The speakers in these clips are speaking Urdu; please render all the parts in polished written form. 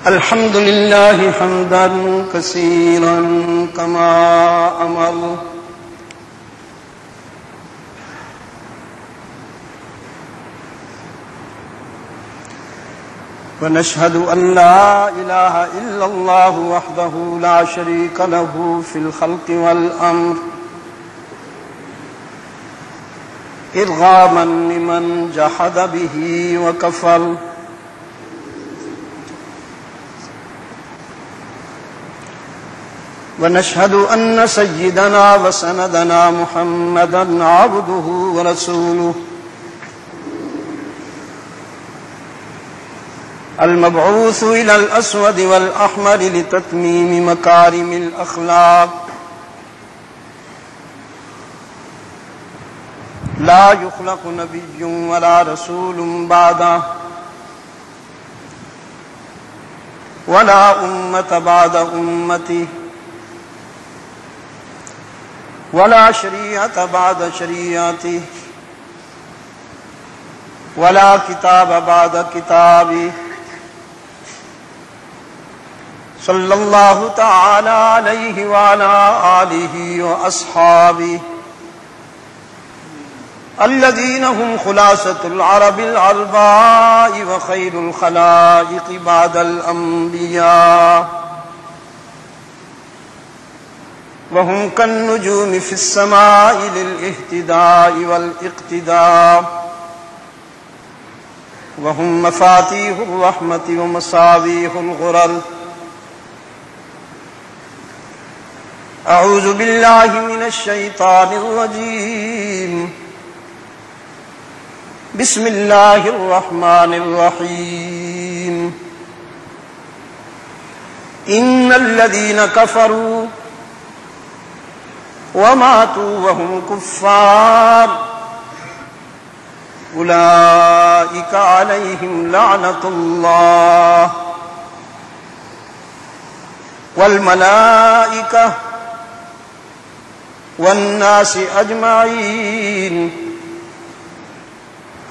الحمد لله حمدا كثيرا كما أمر ونشهد أن لا إله إلا الله وحده لا شريك له في الخلق والأمر إرغاما لمن جحد به وكفر ونشهد أن سيدنا وسندنا محمدا عبده ورسوله المبعوث إلى الأسود والأحمر لتتميم مكارم الأخلاق لا يخلق نبي ولا رسول بعده ولا أمة بعد أمته ولا شريعة بعد شريعته ولا كتاب بعد كتابه صلى الله تعالى عليه وعلى آله وأصحابه الذين هم خلاصة العرب العرباء وخير الخلائق بعد الأنبياء وهم كالنجوم في السماء للاهتداء والاقتداء وهم مفاتيح الرحمة ومصابيح الغرر. أعوذ بالله من الشيطان الرجيم. بسم الله الرحمن الرحيم. إن الذين كفروا وماتوا وهم كفار أولئك عليهم لعنة الله والملائكة والناس أجمعين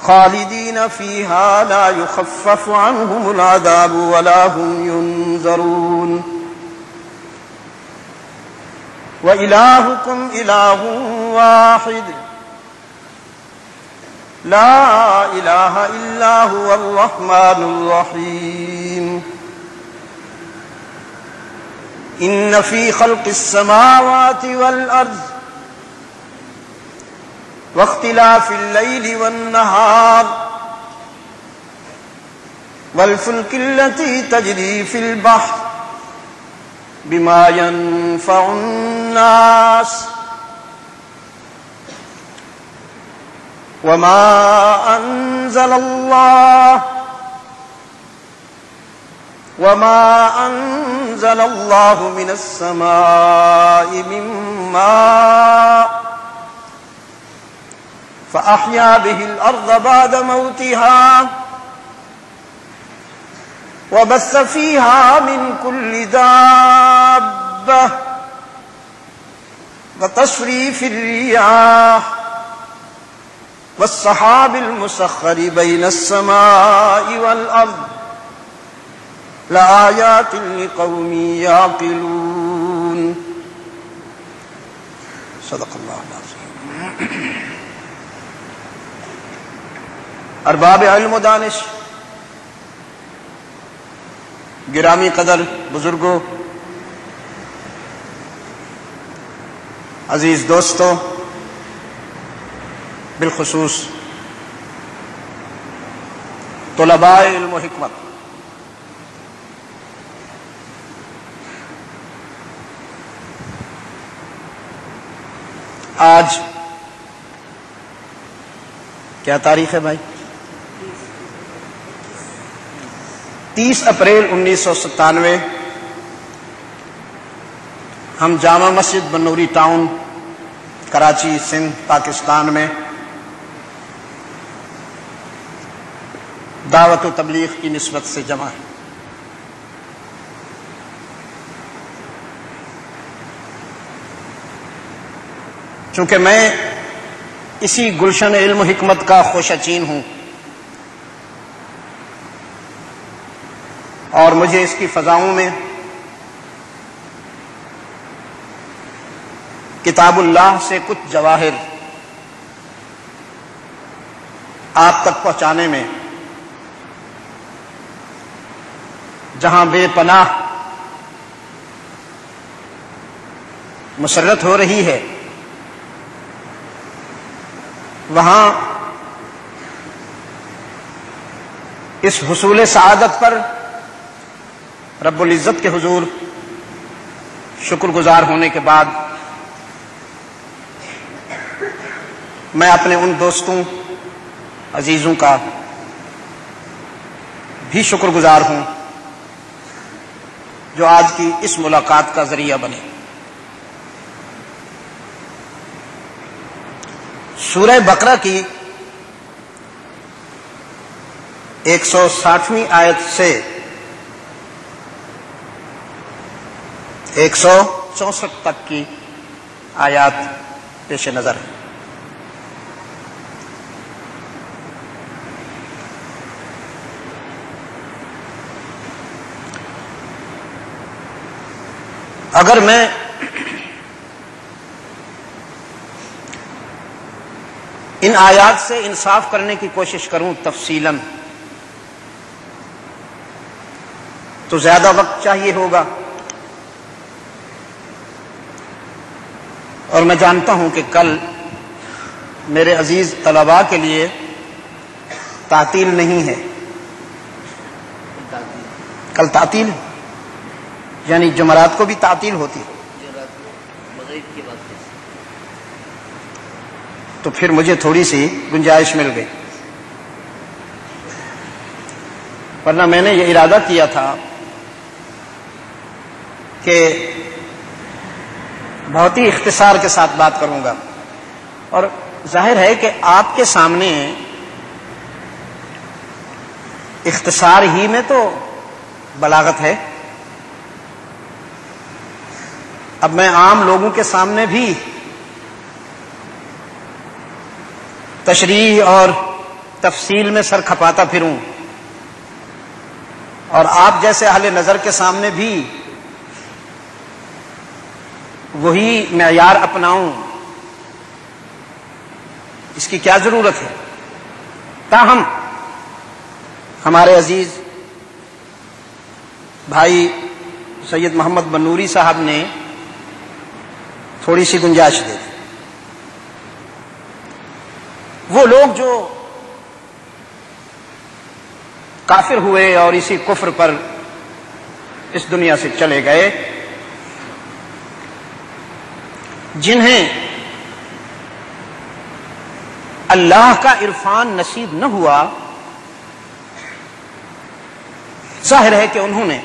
خالدين فيها لا يخفف عنهم العذاب ولا هم ينذرون. وإلهكم إله واحد لا إله إلا هو الرحمن الرحيم. إن في خلق السماوات والأرض واختلاف الليل والنهار والفلك التي تجري في البحر بما ينفع الناس وما أنزل الله من السماء من ماء فأحيا به الأرض بعد موتها وبث فيها من كل دابة وتصريف الرياح والسحاب المسخر بين السماء والأرض لآيات لقوم يعقلون. صدق اللہ العظیم. ارباب علم و دانش، گرامی قدر بزرگوں، عزیز دوستوں، بالخصوص طلباء علم و حکمت، آج کیا تاریخ ہے بھائی؟ 30 اپریل 1997. ہم جامع مسجد بنوری ٹاؤن کراچی سندھ پاکستان میں دعوت و تبلیغ کی نسبت سے جمع ہیں. چونکہ میں اسی گلشن علم و حکمت کا خوش اچین ہوں، اور مجھے اس کی فضاؤں میں کتاب اللہ سے کچھ جواہر آپ تک پہنچانے میں جہاں بے پناہ مسرت ہو رہی ہے، وہاں اس حصول سعادت پر رب العزت کے حضور شکر گزار ہونے کے بعد میں اپنے ان دوستوں عزیزوں کا بھی شکر گزار ہوں جو آج کی اس ملاقات کا ذریعہ بنے۔ سورہ بقرہ کی 160ویں آیت سے 164 تک کی آیات پیش نظر ہے۔ اگر میں ان آیات سے انصاف کرنے کی کوشش کروں تفصیلاً تو زیادہ وقت چاہیے ہوگا، اور میں جانتا ہوں کہ کل میرے عزیز طلباء کے لیے تعطیل نہیں ہے۔ کل تعطیل یعنی جمعرات کو بھی تعطیل ہوتی ہے، تو پھر مجھے تھوڑی سی گنجائش مل گئی، ورنہ میں نے یہ ارادہ کیا تھا کہ بہت ہی اختصار کے ساتھ بات کروں گا، اور ظاہر ہے کہ آپ کے سامنے اختصار ہی میں تو بلاغت ہے۔ اب میں عام لوگوں کے سامنے بھی تشریح اور تفصیل میں سر کھپاتا پھروں، اور آپ جیسے اہل نظر کے سامنے بھی وہی معیار اپناؤں، اس کی کیا ضرورت ہے؟ تاہم ہمارے عزیز بھائی سید محمد بنوری صاحب نے تھوڑی سی گنجائش دے دی۔ وہ لوگ جو کافر ہوئے اور اسی کفر پر اس دنیا سے چلے گئے، جنہیں اللہ کا عرفان نصیب نہ ہوا، ظاہر ہے کہ انہوں نے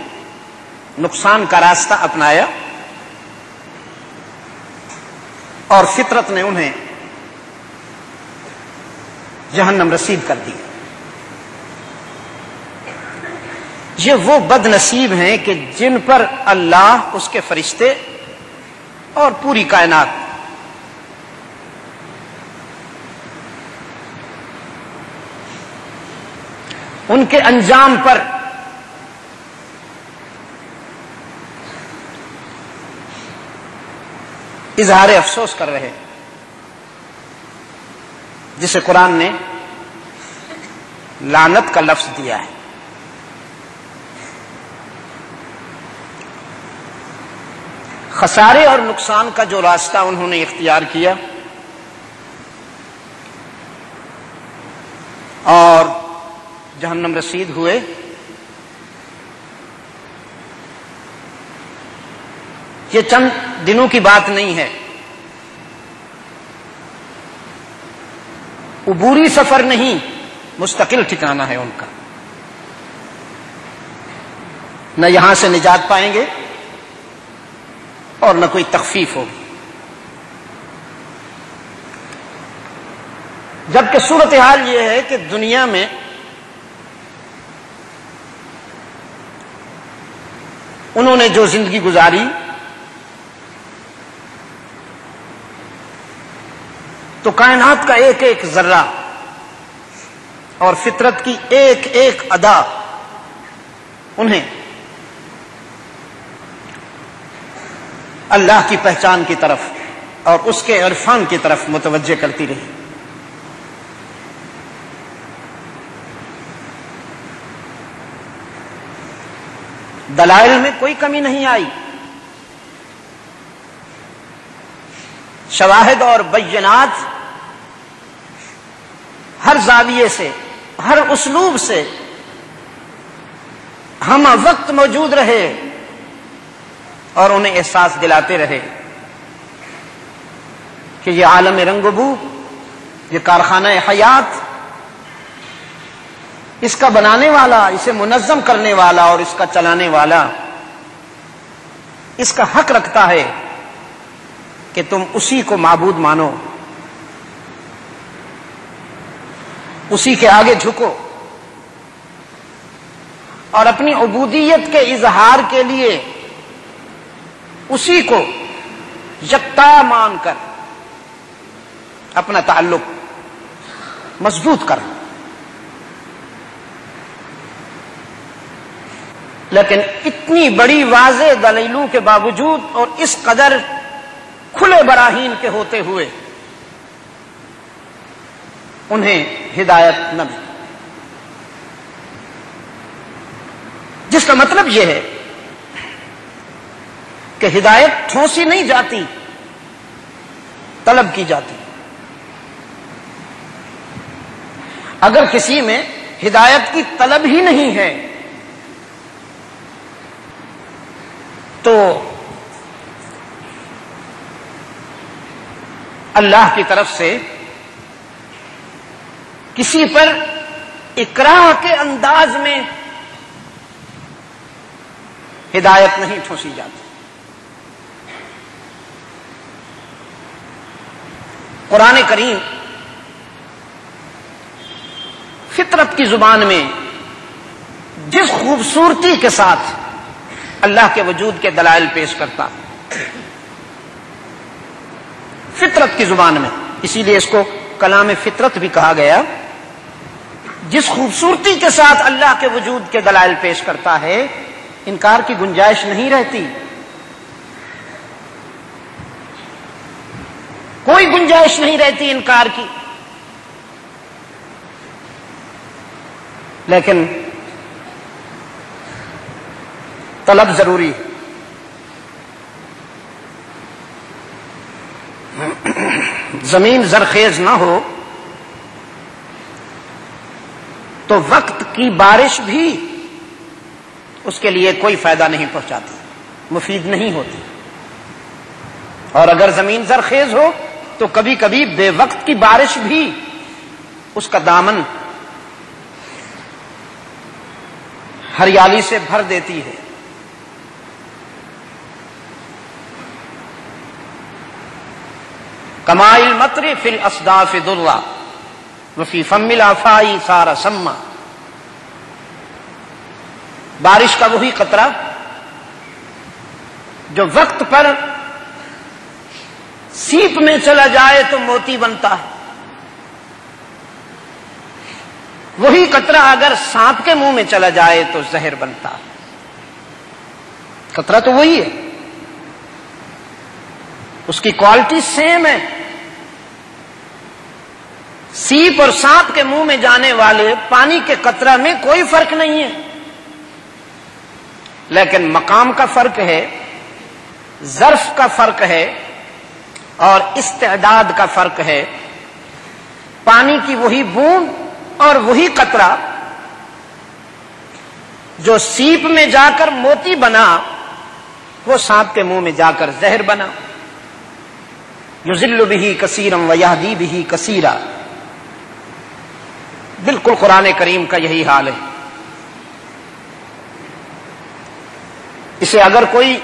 نقصان کا راستہ اپنایا اور فطرت نے انہیں جہنم رسید کر دی۔ یہ وہ بد نصیب ہیں کہ جن پر اللہ، اس کے فرشتے اور پوری کائنات ان کے انجام پر اظہار افسوس کر رہے، جسے قرآن نے لعنت کا لفظ دیا ہے۔ خسارے اور نقصان کا جو راستہ انہوں نے اختیار کیا اور جہنم رسید ہوئے، یہ چند دنوں کی بات نہیں ہے، عبوری سفر نہیں، مستقل ٹھکانہ ہے ان کا۔ نہ یہاں سے نجات پائیں گے اور نہ کوئی تخفیف ہوگی۔ جبکہ صورتحال یہ ہے کہ دنیا میں انہوں نے جو زندگی گزاری تو کائنات کا ایک ایک ذرہ اور فطرت کی ایک ایک ادا انہیں اللہ کی پہچان کی طرف اور اس کے عرفان کی طرف متوجہ کرتی رہی۔ دلائل میں کوئی کمی نہیں آئی، شواہد اور بینات ہر زاویے سے، ہر اسلوب سے ہم وقت موجود رہے اور انہیں احساس دلاتے رہے کہ یہ عالم رنگ و بو، یہ کارخانہ حیات، اس کا بنانے والا، اسے منظم کرنے والا اور اس کا چلانے والا اس کا حق رکھتا ہے کہ تم اسی کو معبود مانو، اسی کے آگے جھکو اور اپنی عبودیت کے اظہار کے لیے اسی کو یکتا مان کر اپنا تعلق مضبوط کر۔ لیکن اتنی بڑی واضح دلیلوں کے باوجود اور اس قدر کھلے براہین کے ہوتے ہوئے انہیں ہدایت نہ ملی، جس کا مطلب یہ ہے کہ ہدایت ٹھونسی نہیں جاتی، طلب کی جاتی۔ اگر کسی میں ہدایت کی طلب ہی نہیں ہے تو اللہ کی طرف سے کسی پر اکراہ کے انداز میں ہدایت نہیں ٹھونسی جاتی۔ قرآن کریم فطرت کی زبان میں جس خوبصورتی کے ساتھ اللہ کے وجود کے دلائل پیش کرتا، فطرت کی زبان میں، اسی لیے اس کو کلام فطرت بھی کہا گیا، جس خوبصورتی کے ساتھ اللہ کے وجود کے دلائل پیش کرتا ہے، انکار کی گنجائش نہیں رہتی، کوئی گنجائش نہیں رہتی انکار کی۔ لیکن طلب ضروری ہے۔ زمین زرخیز نہ ہو تو وقت کی بارش بھی اس کے لیے کوئی فائدہ نہیں پہنچاتی، مفید نہیں ہوتی، اور اگر زمین زرخیز ہو تو کبھی کبھی بے وقت کی بارش بھی اس کا دامن ہریالی سے بھر دیتی ہے۔ کماء المطر فی الاصداف ضرا وفی فم الافاء صار سما، بارش کا وہی قطرہ جو وقت پر سیپ میں چلا جائے تو موتی بنتا ہے، وہی قطرہ اگر سانپ کے منہ میں چلا جائے تو زہر بنتا ہے۔ قطرہ تو وہی ہے، اس کی کوالٹی سیم ہے، سیپ اور سانپ کے منہ میں جانے والے پانی کے قطرہ میں کوئی فرق نہیں ہے، لیکن مقام کا فرق ہے، ظرف کا فرق ہے اور استعداد کا فرق ہے۔ پانی کی وہی بوند اور وہی قطرہ جو سیپ میں جا کر موتی بنا، وہ سانپ کے منہ میں جا کر زہر بنا۔ یضل بہ کثیرا ویہدی بہ کثیرا، بالکل قرآن کریم کا یہی حال ہے۔ اسے اگر کوئی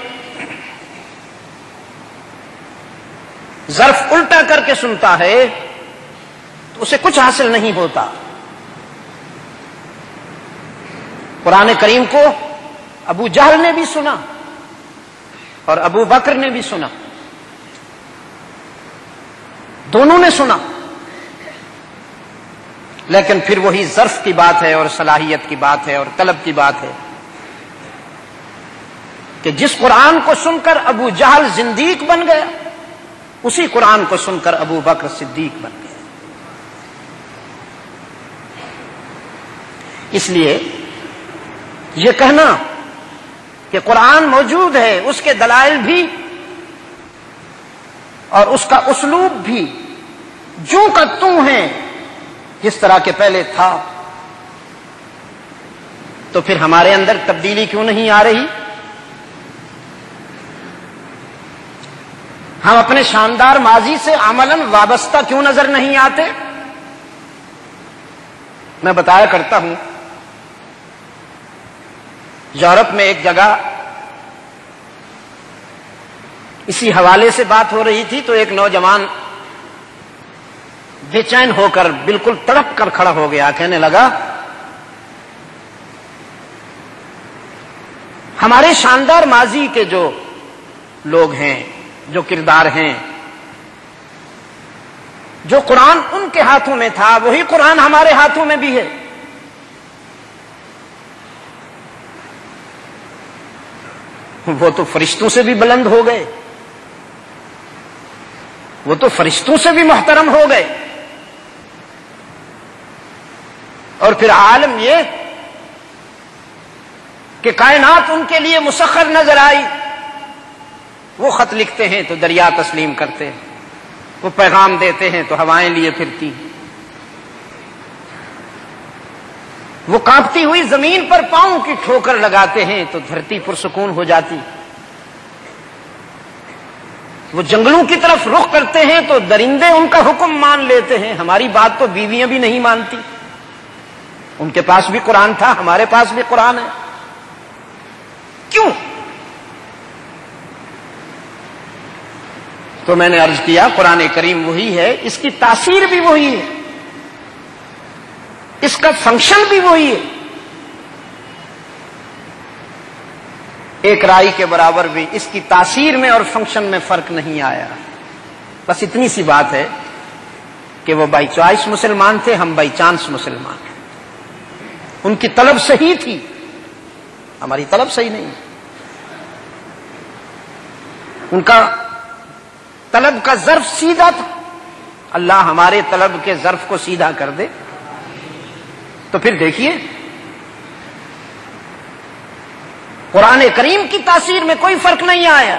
ظرف الٹا کر کے سنتا ہے تو اسے کچھ حاصل نہیں ہوتا۔ قرآن کریم کو ابو جہل نے بھی سنا اور ابو بکر نے بھی سنا، دونوں نے سنا، لیکن پھر وہی ظرف کی بات ہے اور صلاحیت کی بات ہے اور طلب کی بات ہے۔ کہ جس قرآن کو سن کر ابو جہل زندیق بن گیا، اسی قرآن کو سن کر ابو بکر صدیق بن گیا۔ اس لیے یہ کہنا کہ قرآن موجود ہے، اس کے دلائل بھی اور اس کا اسلوب بھی جو کا توں ہے جس طرح کے پہلے تھا، تو پھر ہمارے اندر تبدیلی کیوں نہیں آ رہی؟ ہم اپنے شاندار ماضی سے عملاً وابستہ کیوں نظر نہیں آتے؟ میں بتایا کرتا ہوں، یورپ میں ایک جگہ اسی حوالے سے بات ہو رہی تھی تو ایک نوجوان بے چین ہو کر بالکل تڑپ کر کھڑا ہو گیا، کہنے لگا ہمارے شاندار ماضی کے جو لوگ ہیں، جو کردار ہیں، جو قرآن ان کے ہاتھوں میں تھا وہی قرآن ہمارے ہاتھوں میں بھی ہے۔ وہ تو فرشتوں سے بھی بلند ہو گئے، وہ تو فرشتوں سے بھی محترم ہو گئے، اور پھر عالم یہ کہ کائنات ان کے لیے مسخر نظر آئی۔ وہ خط لکھتے ہیں تو دریا تسلیم کرتے ہیں، وہ پیغام دیتے ہیں تو ہوائیں لیے پھرتی، وہ کانپتی ہوئی زمین پر پاؤں کی ٹھوکر لگاتے ہیں تو دھرتی پرسکون ہو جاتی، وہ جنگلوں کی طرف رخ کرتے ہیں تو درندے ان کا حکم مان لیتے ہیں۔ ہماری بات تو بیویاں بھی نہیں مانتی، ان کے پاس بھی قرآن تھا، ہمارے پاس بھی قرآن ہے، کیوں؟ تو میں نے عرض کیا قرآن کریم وہی ہے، اس کی تاثیر بھی وہی ہے، اس کا فنکشن بھی وہی ہے، ایک رائی کے برابر بھی اس کی تاثیر میں اور فنکشن میں فرق نہیں آیا۔ بس اتنی سی بات ہے کہ وہ بائی چوائس مسلمان تھے، ہم بائی چانس مسلمان ہیں، ان کی طلب صحیح تھی، ہماری طلب صحیح نہیں، ان کا طلب کا ظرف سیدھا تھا، اللہ ہمارے طلب کے ظرف کو سیدھا کر دے۔ تو پھر دیکھیے قرآن کریم کی تاثیر میں کوئی فرق نہیں آیا،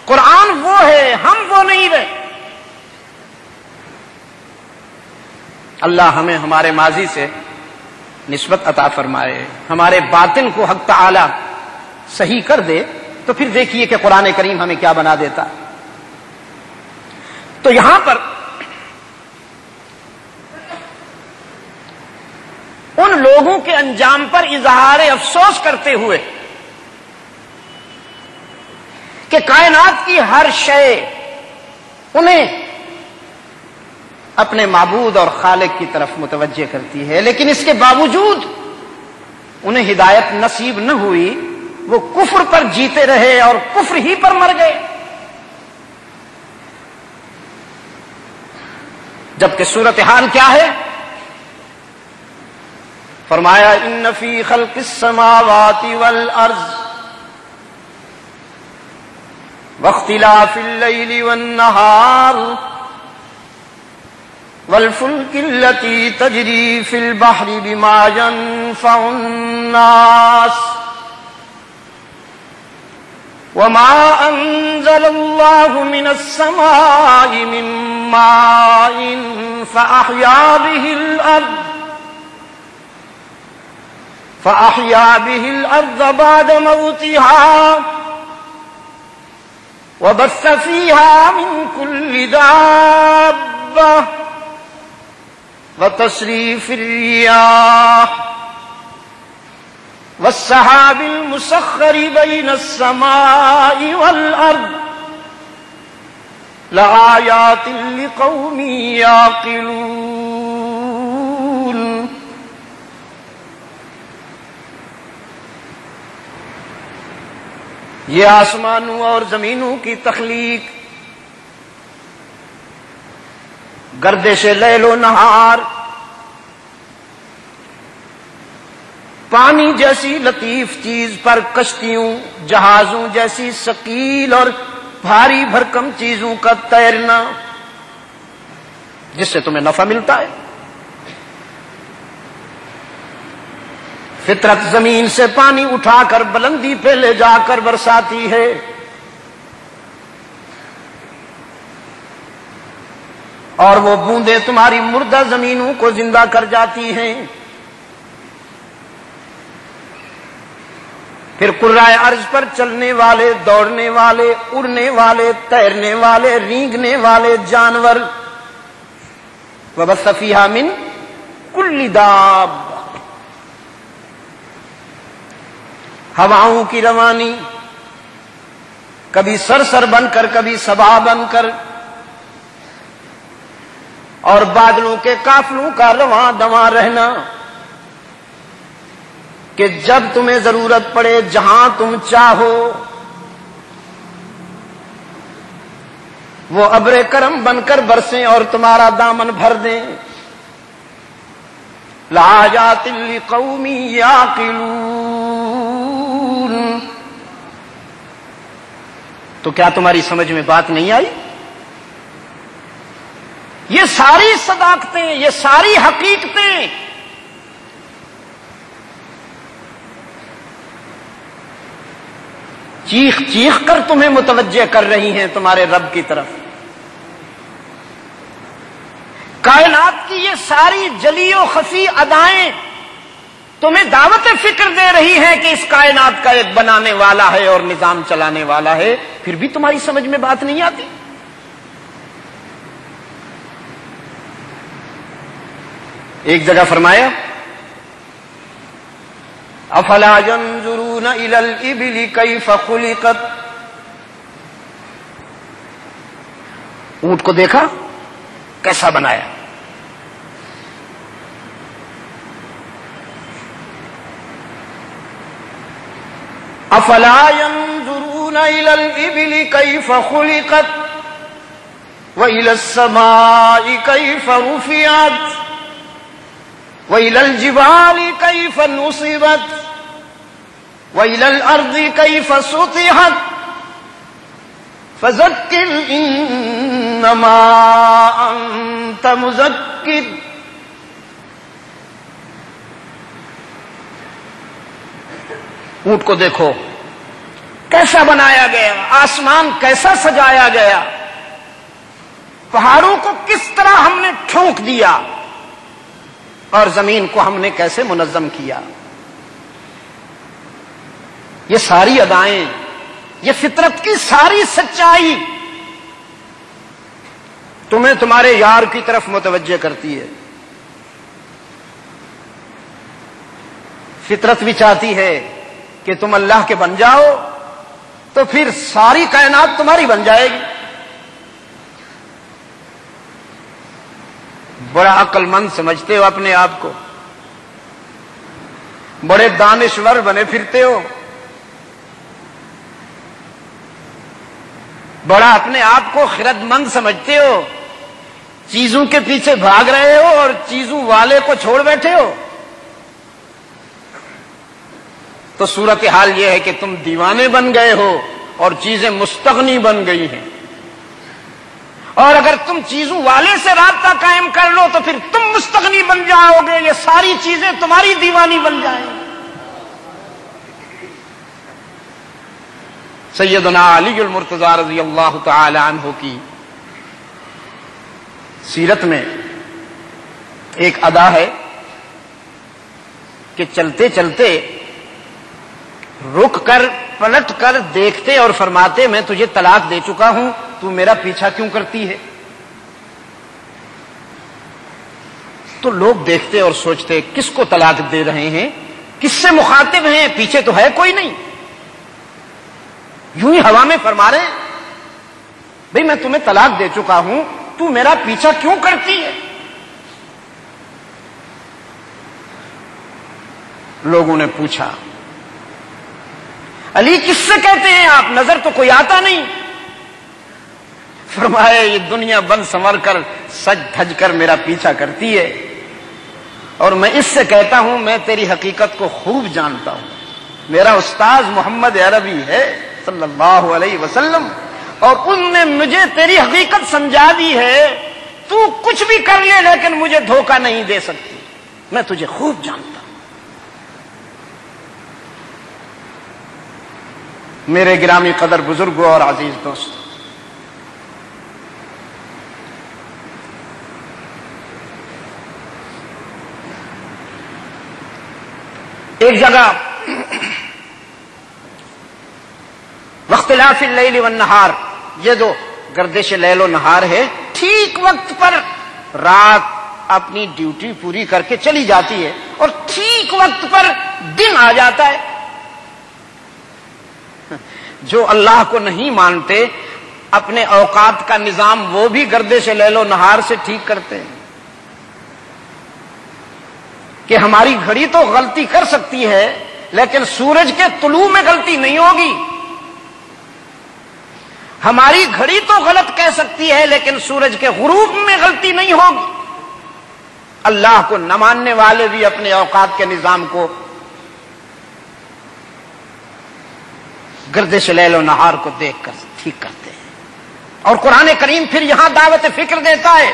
قرآن وہ ہے، ہم وہ نہیں رہے۔ اللہ ہمیں ہمارے ماضی سے نسبت عطا فرمائے، ہمارے باطن کو حق تعالی صحیح کر دے، تو پھر دیکھیے کہ قرآن کریم ہمیں کیا بنا دیتا۔ تو یہاں پر ان لوگوں کے انجام پر اظہار افسوس کرتے ہوئے کہ کائنات کی ہر شے انہیں اپنے معبود اور خالق کی طرف متوجہ کرتی ہے، لیکن اس کے باوجود انہیں ہدایت نصیب نہ ہوئی، وہ کفر پر جیتے رہے اور کفر ہی پر مر گئے، جبکہ صورتحال کیا ہے؟ فرمایا ان فی خلق السماوات والارض واختلاف اللیل والنہار والفلک التي تجری فی البحر بما ينفع الناس وما انزل الله من السماء من ماء فأحيا به الأرض بعد موتها وبث فيها من كل دابة وتصريف الرياح والسحاب المسخر بين السماء والأرض لآيات لقوم يعقلون۔ یہ آسمانوں اور زمینوں کی تخلیق، گردش لیل و نہار، پانی جیسی لطیف چیز پر کشتیوں جہازوں جیسی ثقیل اور بھاری بھرکم چیزوں کا تیرنا جس سے تمہیں نفع ملتا ہے. فطرت زمین سے پانی اٹھا کر بلندی پہ لے جا کر برساتی ہے. اور وہ بوندیں تمہاری مردہ زمینوں کو زندہ کر جاتی ہیں. پھر کرۂ ارض پر چلنے والے، دوڑنے والے، اڑنے والے، تیرنے والے، رینگنے والے جانور وَبَثَّ فِيهَا مِن كُلِّ دَابَّةٍ، ہواؤں کی روانی، کبھی سرسر بن کر، کبھی صبا بن کر، اور بادلوں کے قافلوں کا رواں دواں رہنا کہ جب تمہیں ضرورت پڑے جہاں تم چاہو وہ ابر کرم بن کر برسیں اور تمہارا دامن بھر دیں. لآیات لقوم یعقلون. تو کیا تمہاری سمجھ میں بات نہیں آئی؟ یہ ساری صداقتیں، یہ ساری حقیقتیں چیخ چیخ کر تمہیں متوجہ کر رہی ہیں تمہارے رب کی طرف. کائنات کی یہ ساری جلی و خفی ادائیں تمہیں دعوت فکر دے رہی ہیں کہ اس کائنات کا ایک بنانے والا ہے اور نظام چلانے والا ہے، پھر بھی تمہاری سمجھ میں بات نہیں آتی. ایک جگہ فرمایا افلا ينظرون الى الابل كيف خلقت، اونٹ کو دیکھا کیسا بنایا. افلا ينظرون الى الابل كيف خلقت والى السماء كيف رفعت وإلى الجبال كيف نصبت وإلى الأرض كيف سطحت فذكر إنما أنت مذكر. اونٹ کو دیکھو کیسا بنایا گیا، آسمان کیسا سجایا گیا، پہاڑوں کو کس طرح ہم نے ٹھونک دیا اور زمین کو ہم نے کیسے منظم کیا. یہ ساری ادائیں، یہ فطرت کی ساری سچائی تمہیں تمہارے یار کی طرف متوجہ کرتی ہے. فطرت بھی چاہتی ہے کہ تم اللہ کے بن جاؤ تو پھر ساری کائنات تمہاری بن جائے گی. بڑا عقل مند سمجھتے ہو اپنے آپ کو، بڑے دانشور بنے پھرتے ہو، بڑا اپنے آپ کو خرد مند سمجھتے ہو، چیزوں کے پیچھے بھاگ رہے ہو اور چیزوں والے کو چھوڑ بیٹھے ہو. تو صورتحال یہ ہے کہ تم دیوانے بن گئے ہو اور چیزیں مستغنی بن گئی ہیں. اور اگر تم چیزوں والے سے رابطہ قائم کر لو تو پھر تم مستغنی بن جاؤ گے، یہ ساری چیزیں تمہاری دیوانی بن جائیں. سیدنا علی المرتضی رضی اللہ تعالی عنہ کی سیرت میں ایک ادا ہے کہ چلتے چلتے رک کر پلٹ کر دیکھتے اور فرماتے میں تجھے طلاق دے چکا ہوں، تو میرا پیچھا کیوں کرتی ہے؟ تو لوگ دیکھتے اور سوچتے کس کو طلاق دے رہے ہیں، کس سے مخاطب ہیں، پیچھے تو ہے کوئی نہیں، یوں ہی ہوا میں فرما رہے ہیں بھئی میں تمہیں طلاق دے چکا ہوں، تو میرا پیچھا کیوں کرتی ہے؟ لوگوں نے پوچھا علی کس سے کہتے ہیں آپ، نظر تو کوئی آتا نہیں. فرمایا یہ دنیا بن سنور کر سج دھج کر میرا پیچھا کرتی ہے اور میں اس سے کہتا ہوں میں تیری حقیقت کو خوب جانتا ہوں. میرا استاذ محمد عربی ہے صلی اللہ علیہ وسلم, اور ان نے مجھے تیری حقیقت سمجھا دی ہے. تو کچھ بھی کر لے لیکن مجھے دھوکہ نہیں دے سکتی, میں تجھے خوب جانتا ہوں. میرے گرامی قدر بزرگوں اور عزیز دوستوں, ایک جگہ واختلاف اللیل والنہار, یہ جو گردش لیل و نہار ہے, ٹھیک وقت پر رات اپنی ڈیوٹی پوری کر کے چلی جاتی ہے اور ٹھیک وقت پر دن آ جاتا ہے. جو اللہ کو نہیں مانتے اپنے اوقات کا نظام وہ بھی گردش لیل و نہار سے ٹھیک کرتے ہیں کہ ہماری گھڑی تو غلطی کر سکتی ہے لیکن سورج کے طلوع میں غلطی نہیں ہوگی. ہماری گھڑی تو غلط کہہ سکتی ہے لیکن سورج کے غروب میں غلطی نہیں ہوگی. اللہ کو نہ ماننے والے بھی اپنے اوقات کے نظام کو گردش لیل و نہار کو دیکھ کر ٹھیک کرتے ہیں. اور قرآن کریم پھر یہاں دعوت فکر دیتا ہے.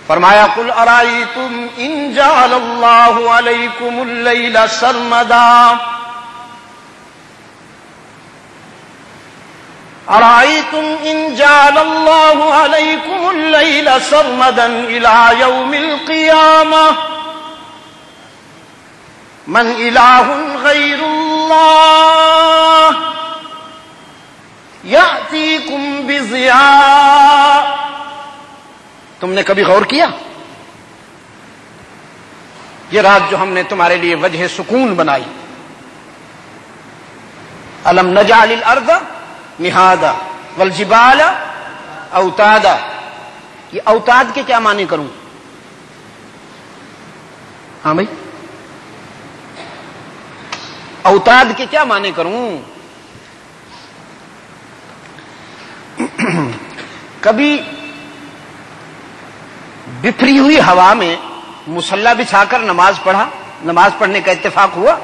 فرمایا قل ارائیتم ان جعل اللہ علیکم اللیل سرمدا, ارائیتم ان جعل اللہ علیکم اللیل سرمدا الى یوم القیامہ من الہ غیر اللہ یأتیکم بضیاء. تم نے کبھی غور کیا یہ رات جو ہم نے تمہارے لیے وجہ سکون بنائی, الم نجعل الارض مہادا والجبال اوتادا, یہ اوتاد کے کیا معنی کروں؟ ہاں بھائی, اوتاد کے کیا معنی کروں؟ کبھی بکھری ہوئی ہوا میں مصلی بچھا کر نماز پڑھا, نماز پڑھنے کا اتفاق ہوا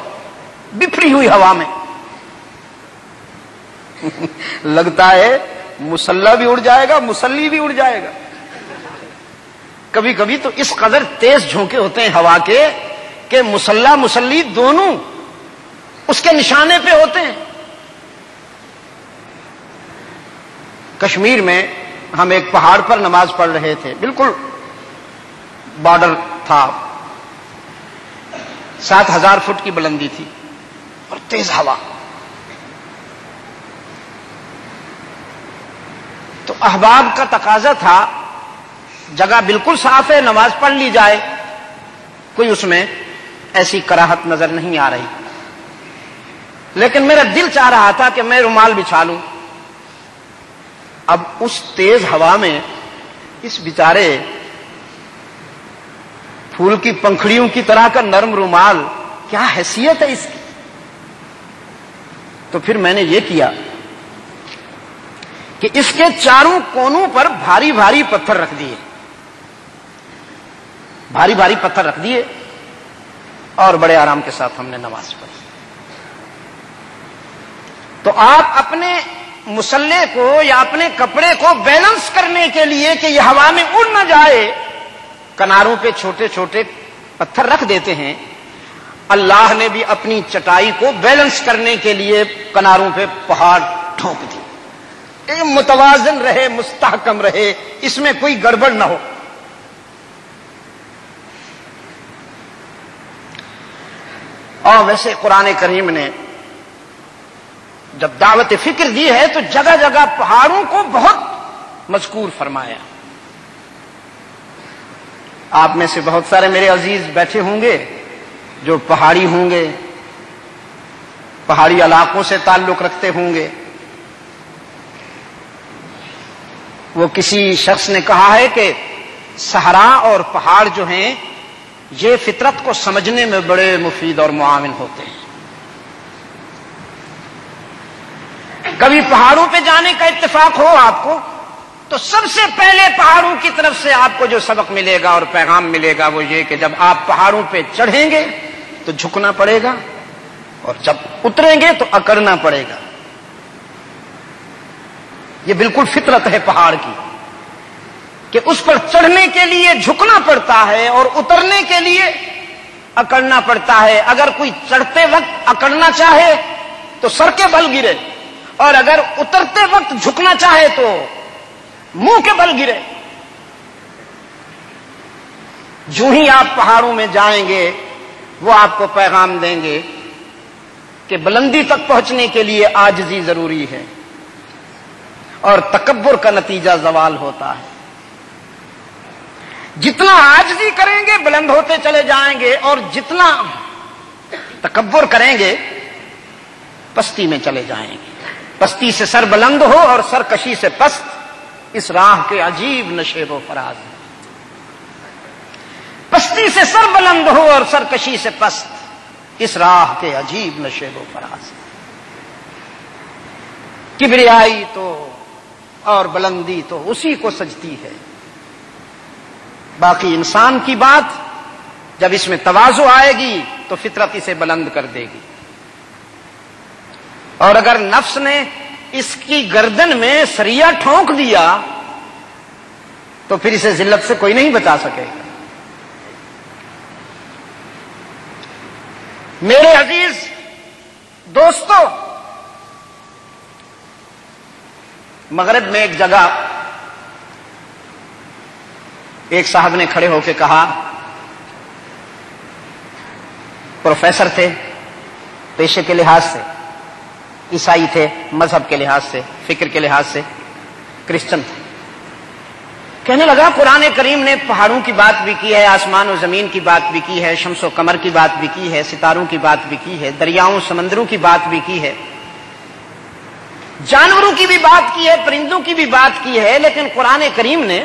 بکھری ہوئی ہوا میں. لگتا ہے مصلی بھی اڑ جائے گا مصلی بھی اڑ جائے گا. کبھی کبھی تو اس قدر تیز جھونکے ہوتے ہیں ہوا کے کہ مصلی دونوں اس کے نشانے پہ ہوتے ہیں. کشمیر میں ہم ایک پہاڑ پر نماز پڑھ رہے تھے, بالکل بارڈر تھا, 7000 فٹ کی بلندی تھی اور تیز ہوا. تو احباب کا تقاضا تھا جگہ بالکل صاف ہے نماز پڑھ لی جائے, کوئی اس میں ایسی کراہت نظر نہیں آ رہی, لیکن میرا دل چاہ رہا تھا کہ میں رومال بچھا لوں. اب اس تیز ہوا میں اس بیچارے پھول کی پنکھڑیوں کی طرح کا نرم رومال, کیا حیثیت ہے اس کی. تو پھر میں نے یہ کیا کہ اس کے چاروں کونوں پر بھاری بھاری پتھر رکھ دیے, بھاری بھاری پتھر رکھ دیے اور بڑے آرام کے ساتھ ہم نے نماز پڑھی. تو آپ اپنے مسلح کو یا اپنے کپڑے کو بیلنس کرنے کے لیے کہ یہ ہوا میں اڑ نہ جائے کناروں پہ چھوٹے چھوٹے پتھر رکھ دیتے ہیں. اللہ نے بھی اپنی چٹائی کو بیلنس کرنے کے لیے کناروں پہ پہاڑ ٹھوک دی, متوازن رہے, مستحکم رہے, اس میں کوئی گڑبڑ نہ ہو. اور ویسے قرآن کریم نے جب دعوت فکر دی ہے تو جگہ جگہ پہاڑوں کو بہت مذکور فرمایا. آپ میں سے بہت سارے میرے عزیز بیٹھے ہوں گے جو پہاڑی ہوں گے, پہاڑی علاقوں سے تعلق رکھتے ہوں گے. وہ کسی شخص نے کہا ہے کہ صحرا اور پہاڑ جو ہیں یہ فطرت کو سمجھنے میں بڑے مفید اور معاون ہوتے ہیں. کبھی پہاڑوں پہ جانے کا اتفاق ہو آپ کو تو سب سے پہلے پہاڑوں کی طرف سے آپ کو جو سبق ملے گا اور پیغام ملے گا وہ یہ کہ جب آپ پہاڑوں پہ چڑھیں گے تو جھکنا پڑے گا، اور جب اتریں گے تو اکڑنا پڑے گا۔ یہ بالکل فطرت ہے پہاڑ کی کہ اس پر چڑھنے کے لیے جھکنا پڑتا ہے اور اترنے کے لیے اکڑنا پڑتا ہے۔ اگر کوئی چڑھتے وقت اکڑنا چاہے تو سر کے بل گرے، اور اگر اترتے وقت جھکنا چاہے تو منہ کے بل گرے۔ جو ہی آپ پہاڑوں میں جائیں گے وہ آپ کو پیغام دیں گے کہ بلندی تک پہنچنے کے لیے عاجزی ضروری ہے، اور تکبر کا نتیجہ زوال ہوتا ہے۔ جتنا عاجزی کریں گے بلند ہوتے چلے جائیں گے، اور جتنا تکبر کریں گے پستی میں چلے جائیں گے۔ پستی سے سر بلند ہو اور سرکشی سے پست، اس راہ کے عجیب نشیب و فراز ہے۔ پستی سے سر بلند ہو اور سرکشی سے پست، اس راہ کے عجیب نشیب و فراز ہے۔ کبریائی تو اور بلندی تو اسی کو سجتی ہے۔ باقی انسان کی بات جب اس میں تواضع آئے گی تو فطرت اسے بلند کر دے گی، اور اگر نفس نے اس کی گردن میں سریا ٹھونک دیا تو پھر اسے ذلت سے کوئی نہیں بچا سکے گا۔ میرے عزیز دوستو، مغرب میں ایک جگہ ایک صاحب نے کھڑے ہو کے کہا، پروفیسر تھے پیشے کے لحاظ سے، عیسائی تھے مذہب کے لحاظ سے، فکر کے لحاظ سے کرسچن تھے، کہنے لگا قرآن کریم نے پہاڑوں کی بات بھی کی ہے، آسمان و زمین کی بات بھی کی ہے، شمس و قمر کی بات بھی کی ہے، ستاروں کی بات بھی کی ہے، دریاؤں سمندروں کی بات بھی کی ہے، جانوروں کی بھی بات کی ہے، پرندوں کی بھی بات کی ہے، لیکن قرآن کریم نے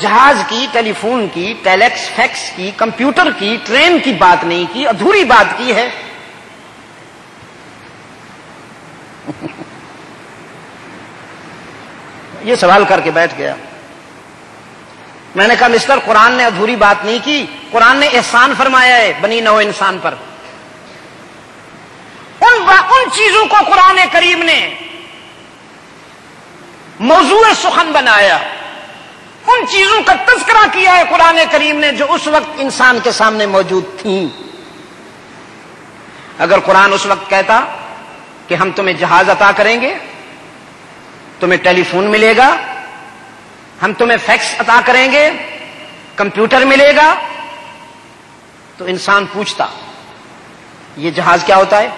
جہاز کی، ٹیلی فون کی، ٹیلیکس فیکس کی، کمپیوٹر کی، ٹرین کی بات نہیں کی، ادھوری بات کی ہے۔ یہ سوال کر کے بیٹھ گیا۔ میں نے کہا مسٹر، قرآن نے ادھوری بات نہیں کی، قرآن نے احسان فرمایا ہے بنی نوع انسان پر۔ ان چیزوں کو قرآن کریم نے موضوع سخن بنایا، ان چیزوں کا تذکرہ کیا ہے قرآن کریم نے جو اس وقت انسان کے سامنے موجود تھیں۔ اگر قرآن اس وقت کہتا کہ ہم تمہیں جہاز عطا کریں گے، تمہیں ٹیلی فون ملے گا، ہم تمہیں فیکس عطا کریں گے، کمپیوٹر ملے گا، تو انسان پوچھتا یہ جہاز کیا ہوتا ہے،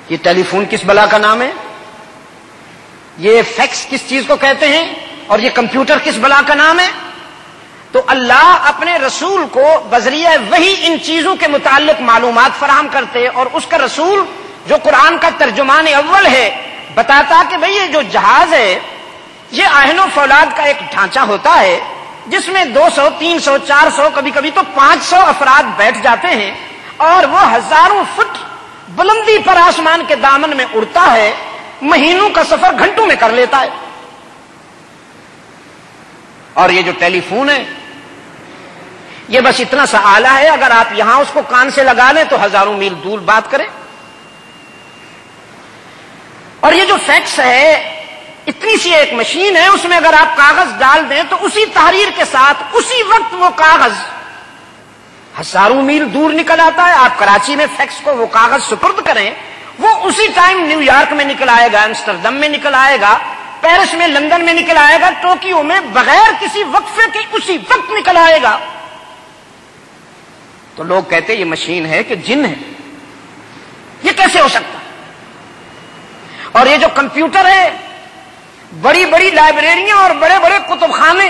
یہ ٹیلی فون کس بلا کا نام ہے، یہ فیکس کس چیز کو کہتے ہیں، اور یہ کمپیوٹر کس بلا کا نام ہے۔ تو اللہ اپنے رسول کو بذریعہ وحی ان چیزوں کے متعلق معلومات فراہم کرتے، اور اس کا رسول جو قرآن کا ترجمان اول ہے بتاتا کہ بھئی یہ جو جہاز ہے یہ آہن و فولاد کا ایک ڈھانچہ ہوتا ہے جس میں 200 300 400 کبھی کبھی تو 500 افراد بیٹھ جاتے ہیں، اور وہ ہزاروں فٹ بلندی پر آسمان کے دامن میں اڑتا ہے، مہینوں کا سفر گھنٹوں میں کر لیتا ہے۔ اور یہ جو ٹیلی فون ہے یہ بس اتنا سا آلہ ہے، اگر آپ یہاں اس کو کان سے لگا لیں تو ہزاروں میل دور بات کریں۔ اور یہ جو فیکس ہے اتنی سی ایک مشین ہے، اس میں اگر آپ کاغذ ڈال دیں تو اسی تحریر کے ساتھ اسی وقت وہ کاغذ ہزاروں میل دور نکل آتا ہے۔ آپ کراچی میں فیکس کو وہ کاغذ سپرد کریں، وہ اسی ٹائم نیو یارک میں نکل آئے گا، امسٹرڈم میں نکل آئے گا، پیرس میں، لندن میں نکل آئے گا، ٹوکیو میں بغیر کسی وقفے کے اسی وقت نکل آئے گا۔ تو لوگ کہتے یہ مشین ہے کہ جن ہے، یہ کیسے ہو سکتا؟ اور یہ جو کمپیوٹر ہے، بڑی بڑی لائبریریاں اور بڑے بڑے کتب خانے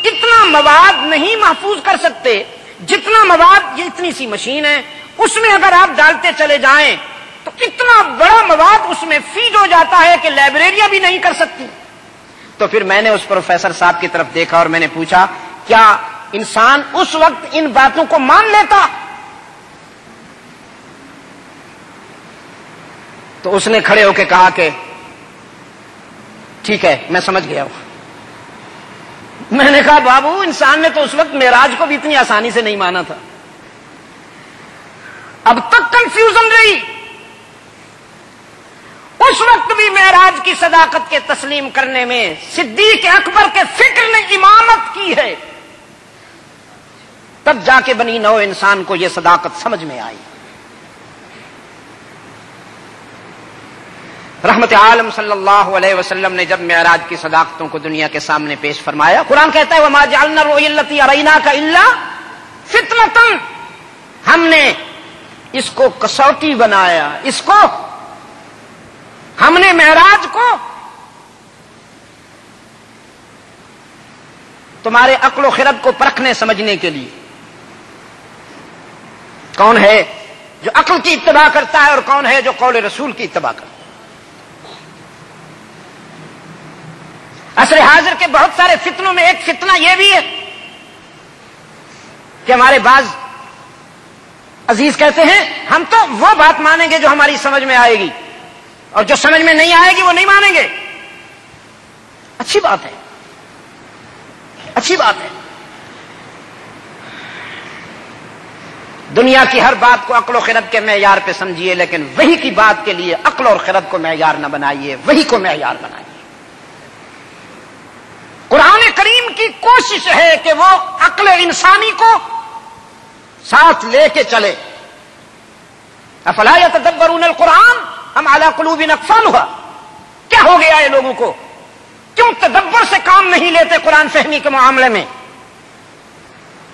اتنا مواد نہیں محفوظ کر سکتے جتنا مواد یہ اتنی سی مشین ہے، اس میں اگر آپ ڈالتے چلے جائیں تو اتنا بڑا مواد اس میں فیڈ ہو جاتا ہے کہ لائبریریاں بھی نہیں کر سکتی۔ تو پھر میں نے اس پروفیسر صاحب کی طرف دیکھا اور میں نے پوچھا کیا انسان اس وقت ان باتوں کو مان لیتا؟ تو اس نے کھڑے ہو کے کہا کہ ٹھیک ہے میں سمجھ گیا ہوں. میں نے کہا بابو انسان نے تو اس وقت معراج کو بھی اتنی آسانی سے نہیں مانا تھا. اب تک کنفیوژن رہی. اس وقت بھی معراج کی صداقت کے تسلیم کرنے میں صدیق اکبر کے فکر نے امامت کی ہے. تب جا کے بنی نوع انسان کو یہ صداقت سمجھ میں آئی. رحمت عالم صلی اللہ علیہ وسلم نے جب معراج کی صداقتوں کو دنیا کے سامنے پیش فرمایا، قرآن کہتا ہے وَمَا جَعَلْنَا الرُّؤْيَا الَّتِي أَرَيْنَاكَ إِلَّا فِتْنَةً، ہم نے اس کو کسوٹی بنایا، اس کو ہم نے معراج کو تمہارے عقل و خرد کو پرکھنے سمجھنے کے لیے. کون ہے جو عقل کی اتباع کرتا ہے اور کون ہے جو قول رسول کی اتباع کرتا ہے. عصر حاضر کے بہت سارے فتنوں میں ایک فتنہ یہ بھی ہے کہ ہمارے بعض عزیز کہتے ہیں ہم تو وہ بات مانیں گے جو ہماری سمجھ میں آئے گی اور جو سمجھ میں نہیں آئے گی وہ نہیں مانیں گے. اچھی بات ہے، اچھی بات ہے. دنیا کی ہر بات کو عقل و خرد کے معیار پہ سمجھیے، لیکن وحی کی بات کے لیے عقل اور خرد کو معیار نہ بنائیے، وحی کو معیار بنائیے. قرآن کریم کی کوشش ہے کہ وہ عقل انسانی کو ساتھ لے کے چلے. افلا یتدبرون القرآن ام علی قلوب اقفالها، کیا ہو گیا ہے لوگوں کو، کیوں تدبر سے کام نہیں لیتے قرآن فہمی کے معاملے میں.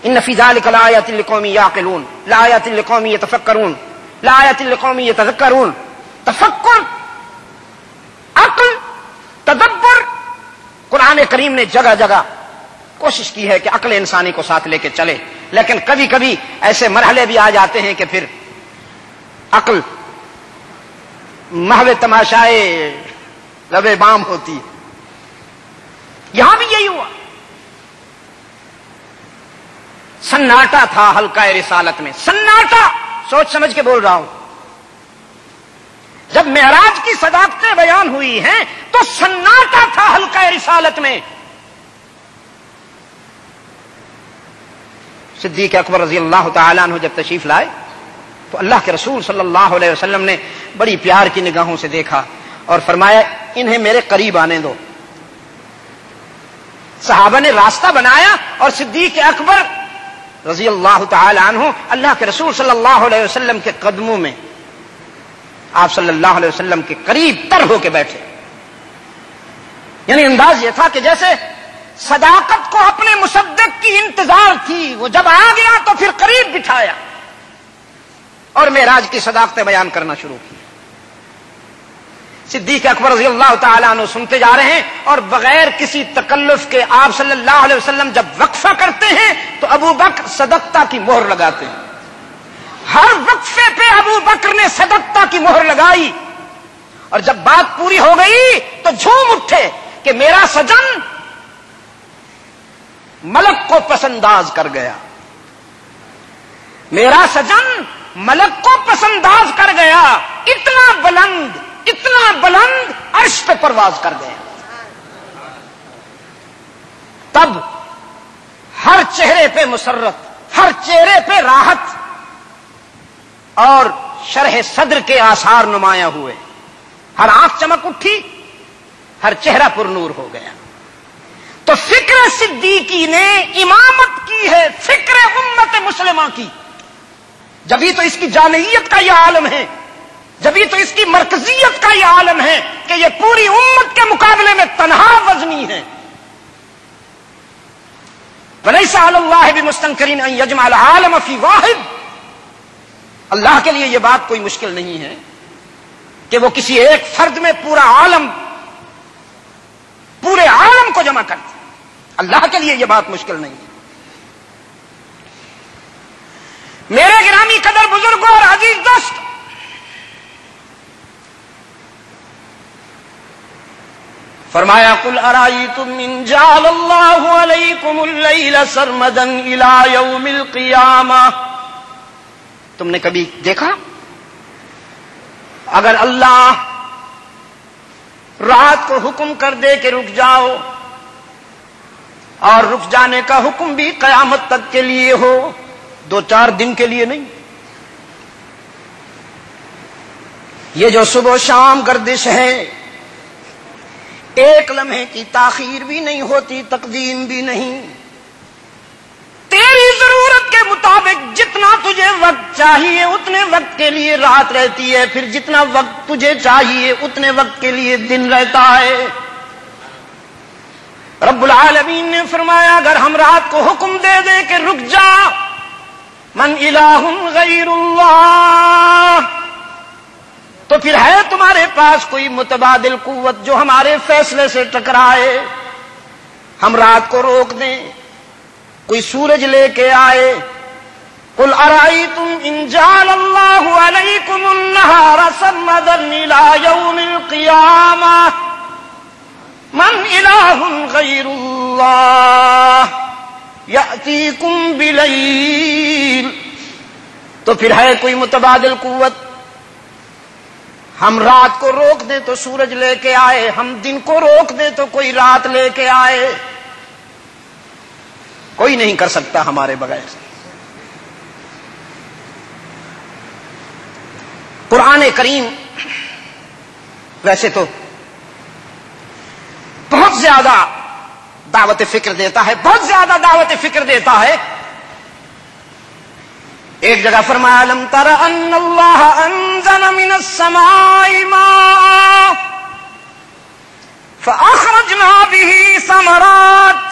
ان فی ذلک لآیات لقوم یعقلون، لآیات لقوم یتفکرون، لآیات لقوم یتذکرون. تفکر، عقل، تدبر، قرآن کریم نے جگہ جگہ کوشش کی ہے کہ عقل انسانی کو ساتھ لے کے چلے. لیکن کبھی کبھی ایسے مرحلے بھی آ جاتے ہیں کہ پھر عقل محو تماشائے لب بام ہوتی. یہاں بھی یہی ہوا. سناٹا تھا حلقہ رسالت میں، سناٹا، سوچ سمجھ کے بول رہا ہوں. جب معراج کی صداقتیں بیان ہوئی ہیں تو سناٹا تھا حلقہ رسالت میں. صدیق اکبر رضی اللہ تعالیٰ عنہ جب تشریف لائے تو اللہ کے رسول صلی اللہ علیہ وسلم نے بڑی پیار کی نگاہوں سے دیکھا اور فرمایا انہیں میرے قریب آنے دو. صحابہ نے راستہ بنایا اور صدیق اکبر رضی اللہ تعالی عنہ اللہ کے رسول صلی اللہ علیہ وسلم کے قدموں میں، آپ صلی اللہ علیہ وسلم کے قریب تر ہو کے بیٹھے. یعنی انداز یہ تھا کہ جیسے صداقت کو اپنے مصدق کی انتظار تھی، وہ جب آ گیا تو پھر قریب بٹھایا اور معراج کی صداقتیں بیان کرنا شروع کی. صدیق اکبر رضی اللہ تعالیٰ عنہ سنتے جا رہے ہیں اور بغیر کسی تکلف کے آپ صلی اللہ علیہ وسلم جب وقفہ کرتے ہیں تو ابو بکر صدقتا کی مہر لگاتے ہیں. ہر وقفے پہ ابو بکر نے صدقتا کی مہر لگائی اور جب بات پوری ہو گئی تو جھوم اٹھے کہ میرا سجن ملک کو پسنداز کر گیا، میرا سجن ملک کو پسنداز کر گیا. اتنا بلند عرش پہ پرواز کر گئے. تب ہر چہرے پہ مسرت، ہر چہرے پہ راحت اور شرح صدر کے آثار نمایاں ہوئے. ہر آنکھ چمک اٹھی، ہر چہرہ پر نور ہو گیا. تو فکر صدیقی نے امامت کی ہے فکر امت مسلمہ کی. جبھی تو اس کی جامعیت کا یہ عالم ہے، جبھی تو اس کی مرکزیت کا یہ عالم ہے کہ یہ پوری امت کے مقابلے میں تنہا وزنی ہے. وَلَيْسَ عَلَى اللَّهِ بِمُسْتَنكِرٍ أَن يَجْمَعَ الْعَالَمَ فِي وَاحِدٍ. اللہ کے لیے یہ بات کوئی مشکل نہیں ہے کہ وہ کسی ایک فرد میں پورے عالم کو جمع کرتے. اللہ کے لیے یہ بات مشکل نہیں ہے. میرے گرامی قدر بزرگوں اور عزیز دوست، فرمایا قل ارائیتم ان جعل اللہ علیکم اللیل سرمدا الی یوم القیامہ. تم نے کبھی دیکھا اگر اللہ رات کو حکم کر دے کہ رک جاؤ، اور رک جانے کا حکم بھی قیامت تک کے لیے ہو، 2-4 دن کے لیے نہیں۔ یہ جو صبح و شام گردش ہے، ایک لمحے کی تاخیر بھی نہیں ہوتی، تقدیم بھی نہیں۔ تیری ضرورت کے مطابق جتنا تجھے وقت چاہیے اتنے وقت کے لیے رات رہتی ہے، پھر جتنا وقت تجھے چاہیے اتنے وقت کے لیے دن رہتا ہے۔ رب العالمین نے فرمایا اگر ہم رات کو حکم دے دے کہ رک جا، من الہ غیر اللہ، تو پھر ہے تمہارے پاس کوئی متبادل قوت جو ہمارے فیصلے سے ٹکرائے؟ ہم رات کو روک دیں، کوئی سورج لے کے آئے، قل ارائیتم ان جعل اللہ علیکم النہار سرمدا الی یوم القیامہ من الہ غیر اللہ یأتیکم بلیل، تو پھر ہے کوئی متبادل قوت؟ ہم رات کو روک دیں تو سورج لے کے آئے، ہم دن کو روک دیں تو کوئی رات لے کے آئے، کوئی نہیں کر سکتا ہمارے بغیر۔ قرآن کریم ویسے تو بہت زیادہ دعوت فکر دیتا ہے، بہت زیادہ دعوت فکر دیتا ہے۔ ایک جگہ فرمایا الم تر ان اللہ انزل من السماء ماء فاخرجنا به ثمرات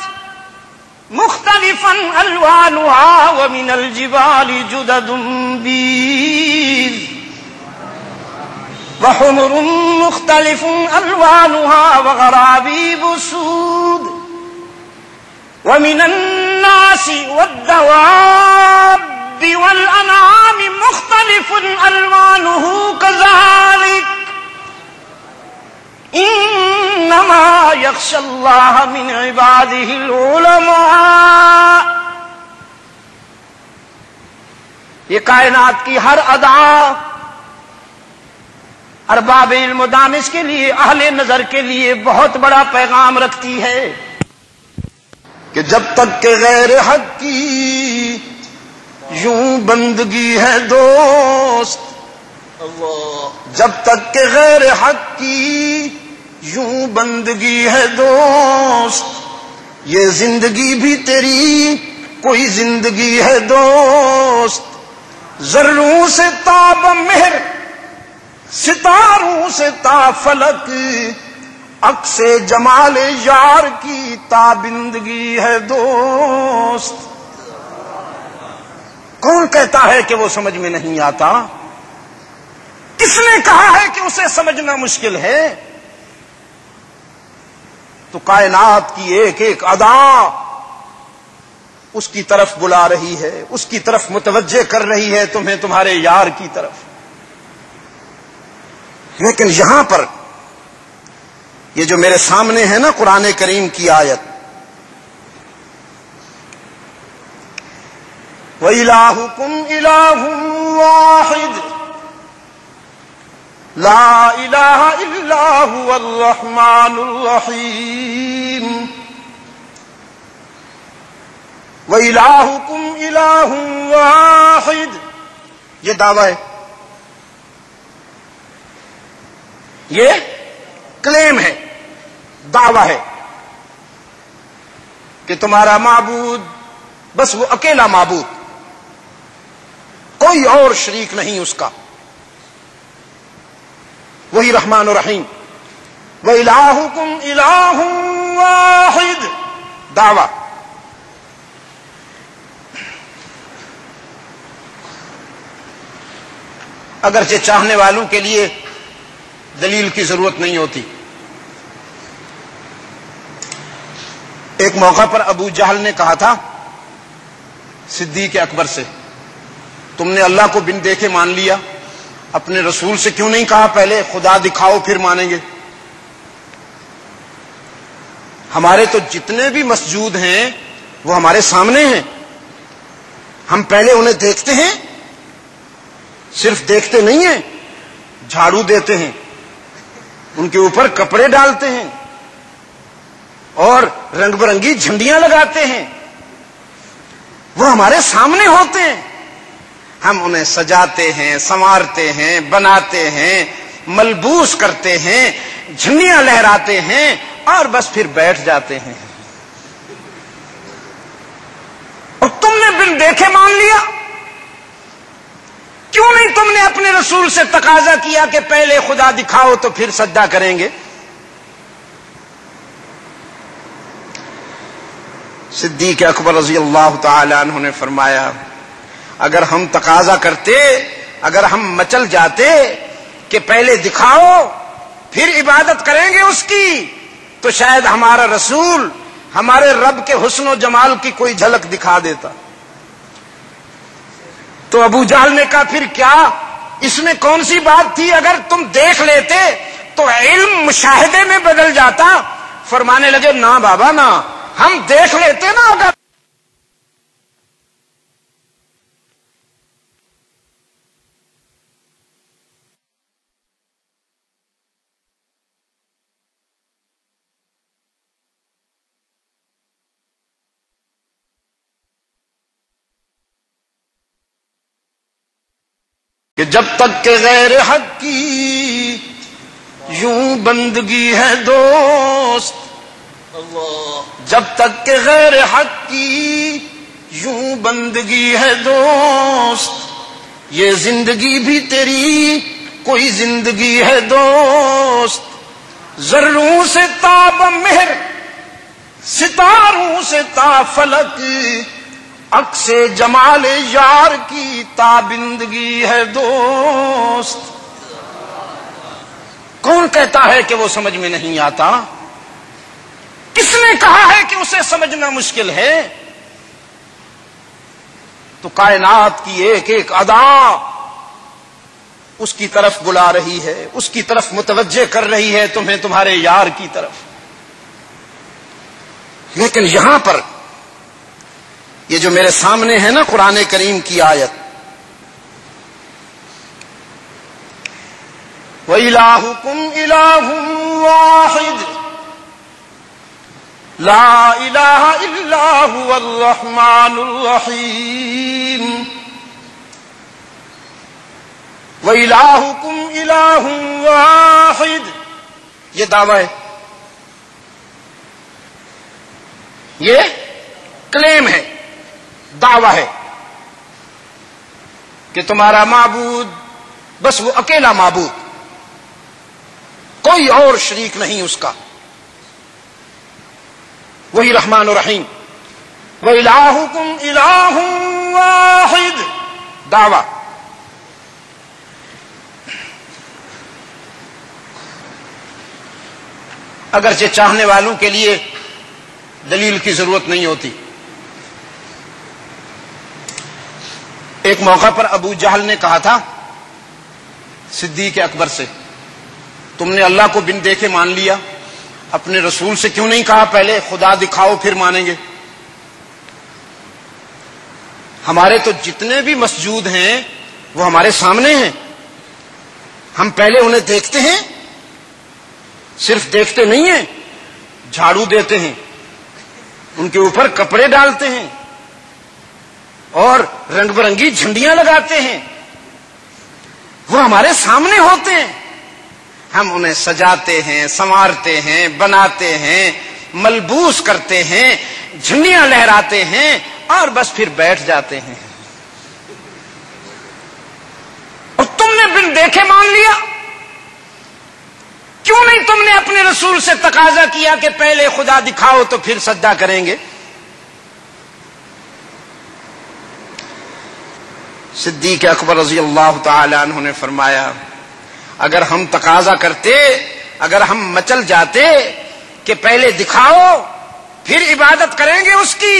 مختلفا الوانها ومن الجبال جدد بيض وحمر مختلف الوانها وغرابيب سود ومن الناس والدواب والانعام مختلف الوانه كذلك انما يخشى الله من عباده العلماء۔ یہ کائنات کی ہر ادا ارباب علم و دانش کے لیے، اہل نظر کے لیے بہت بڑا پیغام رکھتی ہے کہ جب تک کہ غیر حق کی یوں بندگی ہے دوست، جب تک کہ غیر حق کی یوں بندگی ہے دوست، یہ زندگی بھی تیری کوئی زندگی ہے دوست، ذروں سے تاب مہر ستاروں سے تا فلک، عکس جمال یار کی تابندگی ہے دوست۔ کون کہتا ہے کہ وہ سمجھ میں نہیں آتا؟ کس نے کہا ہے کہ اسے سمجھنا مشکل ہے؟ تو کائنات کی ایک ایک ادا اس کی طرف بلا رہی ہے، اس کی طرف متوجہ کر رہی ہے تمہیں تمہارے یار کی طرف۔ لیکن یہاں پر یہ جو میرے سامنے ہے نا قرآن کریم کی آیت، وَإِلَٰهُكُمْ إِلَٰهٌ وَاحِدٌ لَا إِلَٰهَ إِلَّا هُوَ الرَّحْمَٰنُ الرَّحِيمُ وَإِلَٰهُكُمْ إِلَٰهٌ وَاحِدٌ، یہ دعویٰ ہے، یہ کلیم ہے، دعویٰ ہے کہ تمہارا معبود بس وہ اکیلا معبود، کوئی اور شریک نہیں اس کا، وہی رحمان و رحیم۔ وَإِلَٰهُكُمْ إِلَٰهٌ وَاحِدٌ، دعویٰ۔ اگرچہ چاہنے والوں کے لیے دلیل کی ضرورت نہیں ہوتی۔ ایک موقع پر ابو جہل نے کہا تھا صدیق اکبر سے، تم نے اللہ کو بن دیکھے مان لیا، اپنے رسول سے کیوں نہیں کہا پہلے خدا دکھاؤ پھر مانیں گے؟ ہمارے تو جتنے بھی مسجود ہیں وہ ہمارے سامنے ہیں، ہم پہلے انہیں دیکھتے ہیں، صرف دیکھتے نہیں ہیں، جھاڑو دیتے ہیں، ان کے اوپر کپڑے ڈالتے ہیں اور رنگ برنگی جھنڈیاں لگاتے ہیں، وہ ہمارے سامنے ہوتے ہیں، ہم انہیں سجاتے ہیں، سنوارتے ہیں، بناتے ہیں، ملبوس کرتے ہیں، جھنڈیاں لہراتے ہیں اور بس پھر بیٹھ جاتے ہیں، اور تم نے بن دیکھے مان لیا۔ کیوں نہیں تم نے اپنے رسول سے تقاضا کیا کہ پہلے خدا دکھاؤ تو پھر سجدہ کریں گے؟ صدیق اکبر رضی اللہ تعالی عنہ نے فرمایا، اگر ہم تقاضا کرتے، اگر ہم مچل جاتے کہ پہلے دکھاؤ پھر عبادت کریں گے اس کی، تو شاید ہمارا رسول ہمارے رب کے حسن و جمال کی کوئی جھلک دکھا دیتا۔ تو ابو جہل نے کہا پھر کیا، اس میں کون سی بات تھی، اگر تم دیکھ لیتے تو علم مشاہدے میں بدل جاتا۔ فرمانے لگے نہ بابا نہ، ہم دیکھ لیتے نا اگر کہ جب تک کہ غیر حق کی یوں بندگی ہے دوست، جب تک کہ غیر حق کی یوں بندگی ہے دوست، یہ زندگی بھی تیری کوئی زندگی ہے دوست، ذروں سے تاب مہر ستاروں سے تا فلک، عکس جمال یار کی تابندگی ہے دوست۔ کون کہتا ہے کہ وہ سمجھ میں نہیں آتا؟ کس نے کہا ہے کہ اسے سمجھنا مشکل ہے؟ تو کائنات کی ایک ایک ادا اس کی طرف بلا رہی ہے، اس کی طرف متوجہ کر رہی ہے تمہیں تمہارے یار کی طرف۔ لیکن یہاں پر یہ جو میرے سامنے ہے نا قرآن کریم کی آیت، وَإِلَٰهُكُمْ إِلَٰهٌ وَاحِدٌ لَا إِلَٰهَ إِلَّا هُوَ الرَّحْمَٰنُ الرَّحِيمُ، وَإِلَٰهُكُمْ إِلَٰهٌ وَاحِدٌ، یہ دعویٰ ہے، یہ کلیم ہے، دعویٰ ہے کہ تمہارا معبود بس وہ اکیلا معبود، کوئی اور شریک نہیں اس کا، وہی رحمان و رحیم۔ وَإِلَٰهُكُمْ إِلَٰهٌ وَاحِدٌ، دعویٰ۔ اگرچہ چاہنے والوں کے لیے دلیل کی ضرورت نہیں ہوتی۔ ایک موقع پر ابو جہل نے کہا تھا صدیق اکبر سے، تم نے اللہ کو بن دیکھے مان لیا، اپنے رسول سے کیوں نہیں کہا پہلے خدا دکھاؤ پھر مانیں گے؟ ہمارے تو جتنے بھی مسجود ہیں وہ ہمارے سامنے ہیں، ہم پہلے انہیں دیکھتے ہیں، صرف دیکھتے نہیں ہیں، جھاڑو دیتے ہیں، ان کے اوپر کپڑے ڈالتے ہیں اور رنگ برنگی جھنڈیاں لگاتے ہیں، وہ ہمارے سامنے ہوتے ہیں، ہم انہیں سجاتے ہیں، سنوارتے ہیں، بناتے ہیں، ملبوس کرتے ہیں، جھنڈیاں لہراتے ہیں اور بس پھر بیٹھ جاتے ہیں، اور تم نے بن دیکھے مان لیا۔ کیوں نہیں تم نے اپنے رسول سے تقاضا کیا کہ پہلے خدا دکھاؤ تو پھر سجدہ کریں گے؟ صدیق اکبر رضی اللہ تعالی عنہ نے فرمایا، اگر ہم تقاضا کرتے، اگر ہم مچل جاتے کہ پہلے دکھاؤ پھر عبادت کریں گے اس کی،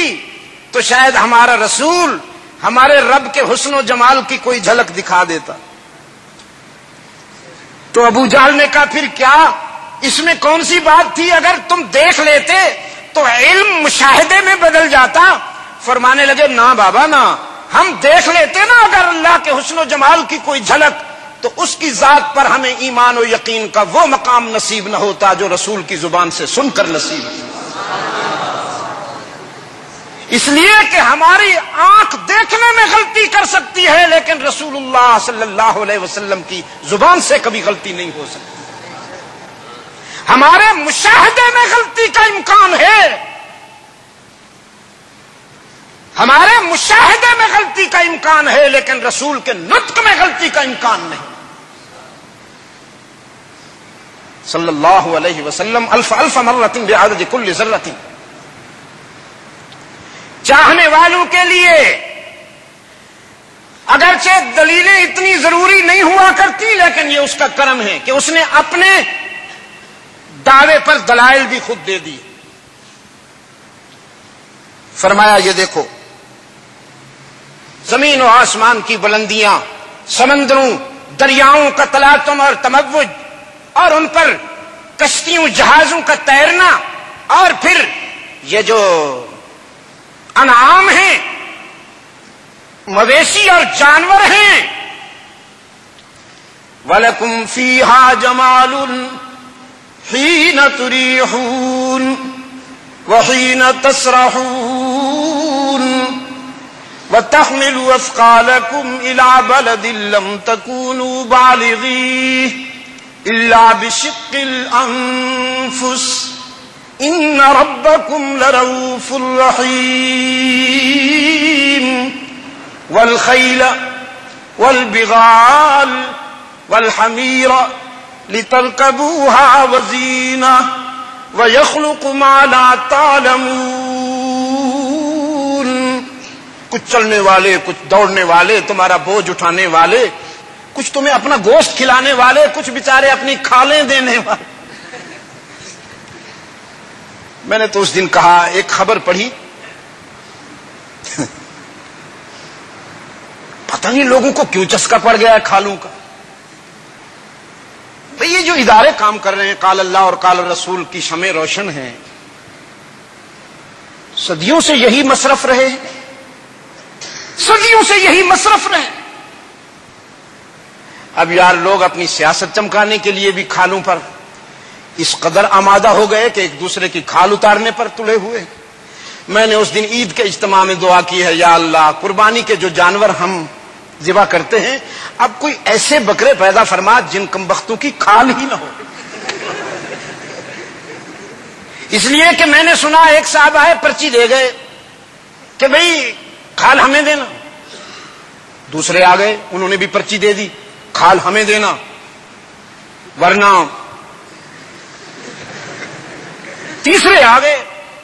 تو شاید ہمارا رسول ہمارے رب کے حسن و جمال کی کوئی جھلک دکھا دیتا۔ تو ابو جہل نے کہا پھر کیا، اس میں کون سی بات تھی، اگر تم دیکھ لیتے تو علم مشاہدے میں بدل جاتا۔ فرمانے لگے نہ بابا نہ، ہم دیکھ لیتے نا اگر اللہ کے حسن و جمال کی کوئی جھلک، تو اس کی ذات پر ہمیں ایمان و یقین کا وہ مقام نصیب نہ ہوتا جو رسول کی زبان سے سن کر نصیب ہے. اس لیے کہ ہماری آنکھ دیکھنے میں غلطی کر سکتی ہے لیکن رسول اللہ صلی اللہ علیہ وسلم کی زبان سے کبھی غلطی نہیں ہو سکتی. ہمارے مشاہدے میں غلطی کا امکان ہے، ہمارے مشاہدے میں غلطی کا امکان ہے لیکن رسول کے نطق میں غلطی کا امکان نہیں. صلی اللہ علیہ وسلم الف الف مرۃ بعدد کل ذرۃ. چاہنے والوں کے لیے اگرچہ دلیلیں اتنی ضروری نہیں ہوا کرتی لیکن یہ اس کا کرم ہے کہ اس نے اپنے دعوے پر دلائل بھی خود دے دی. فرمایا یہ دیکھو زمین و آسمان کی بلندیاں، سمندروں دریاؤں کا تلاطم اور تموج، اور ان پر کشتیوں جہازوں کا تیرنا، اور پھر یہ جو انعام ہیں، مویشی اور جانور ہیں. وَلَكُمْ فِيهَا جَمَالٌ حِينَ تُرِيحُونَ وَحِينَ تَسْرَحُونَ وَتَحْمِلُوا أَثْقَالَكُمْ إِلَى بَلَدٍ لَّمْ تَكُونُوا بَالِغِيهِ إِلَّا بِشِقِّ الْأَنفُسِ إِنَّ رَبَّكُمْ لَرَءُوفٌ رَحِيمٌ وَالْخَيْلَ وَالْبِغَالَ وَالْحَمِيرَ لِتَرْكَبُوهَا وَزِينَةً وَيَخْلُقُ مَا لَا تَعْلَمُونَ. کچھ چلنے والے، کچھ دوڑنے والے، تمہارا بوجھ اٹھانے والے، کچھ تمہیں اپنا گوشت کھلانے والے، کچھ بیچارے اپنی کھالیں دینے والے. میں نے تو اس دن کہا، ایک خبر پڑھی، پتہ نہیں لوگوں کو کیوں چسکا پڑ گیا ہے کھالوں کا. بھئی یہ جو ادارے کام کر رہے ہیں، قال اللہ اور قال رسول کی شمع روشن ہیں، صدیوں سے یہی مصرف رہے، صدیوں سے یہی مصرف رہے. اب یار لوگ اپنی سیاست چمکانے کے لیے بھی کھالوں پر اس قدر آمادہ ہو گئے کہ ایک دوسرے کی کھال اتارنے پر تلے ہوئے. میں نے اس دن عید کے اجتماع میں دعا کی ہے، یا اللہ قربانی کے جو جانور ہم ذبح کرتے ہیں اب کوئی ایسے بکرے پیدا فرما جن کمبختوں کی کھال ہی نہ ہو. اس لیے کہ میں نے سنا ایک صاحب آئے پرچی دے گئے کہ بھئی کھال ہمیں دینا، دوسرے آ گئے انہوں نے بھی پرچی دے دی کھال ہمیں دینا، ورنہ تیسرے آ گئے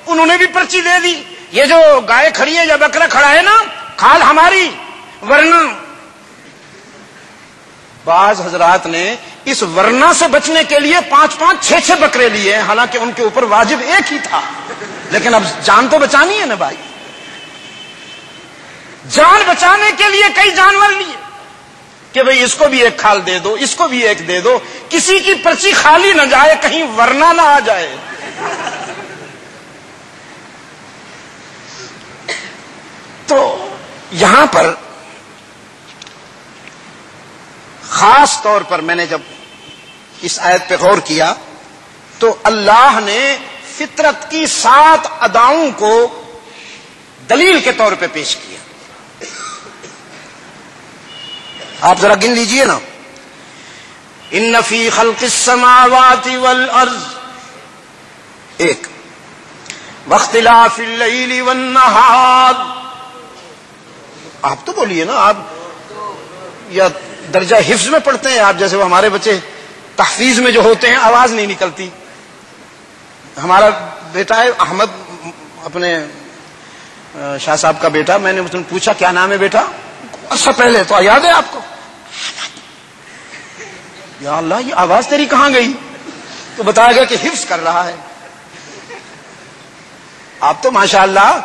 انہوں نے بھی پرچی دے دی، یہ جو گائے کھڑی ہے یا بکرا کھڑا ہے نا کھال ہماری، ورنہ. بعض حضرات نے اس ورنہ سے بچنے کے لیے 5-5, 6-6 بکرے لیے ہیں، حالانکہ ان کے اوپر واجب ایک ہی تھا، لیکن اب جان تو بچانی ہے نا بھائی. جان بچانے کے لیے کئی جانور لیے کہ بھئی اس کو بھی ایک کھال دے دو، اس کو بھی ایک دے دو، کسی کی پرچی خالی نہ جائے، کہیں ورنہ نہ آ جائے. تو یہاں پر خاص طور پر میں نے جب اس آیت پہ غور کیا تو اللہ نے فطرت کی 7 اداؤں کو دلیل کے طور پہ پیش کیا. آپ ذرا گن لیجئے نا. ان فی خلق السماوات والارض، ایک، واختلاف اللیل والنہار. آپ تو بولیے نا، آپ یا درجہ حفظ میں پڑھتے ہیں آپ جیسے وہ ہمارے بچے تحفیظ میں جو ہوتے ہیں آواز نہیں نکلتی. ہمارا بیٹا ہے احمد، اپنے شاہ صاحب کا بیٹا، میں نے اس نے پوچھا کیا نام ہے بیٹا، اچھا پہلے تو یاد ہے آپ کو؟ یا اللہ یہ آواز تیری کہاں گئی؟ تو بتایا گیا کہ حفظ کر رہا ہے. آپ تو ماشاءاللہ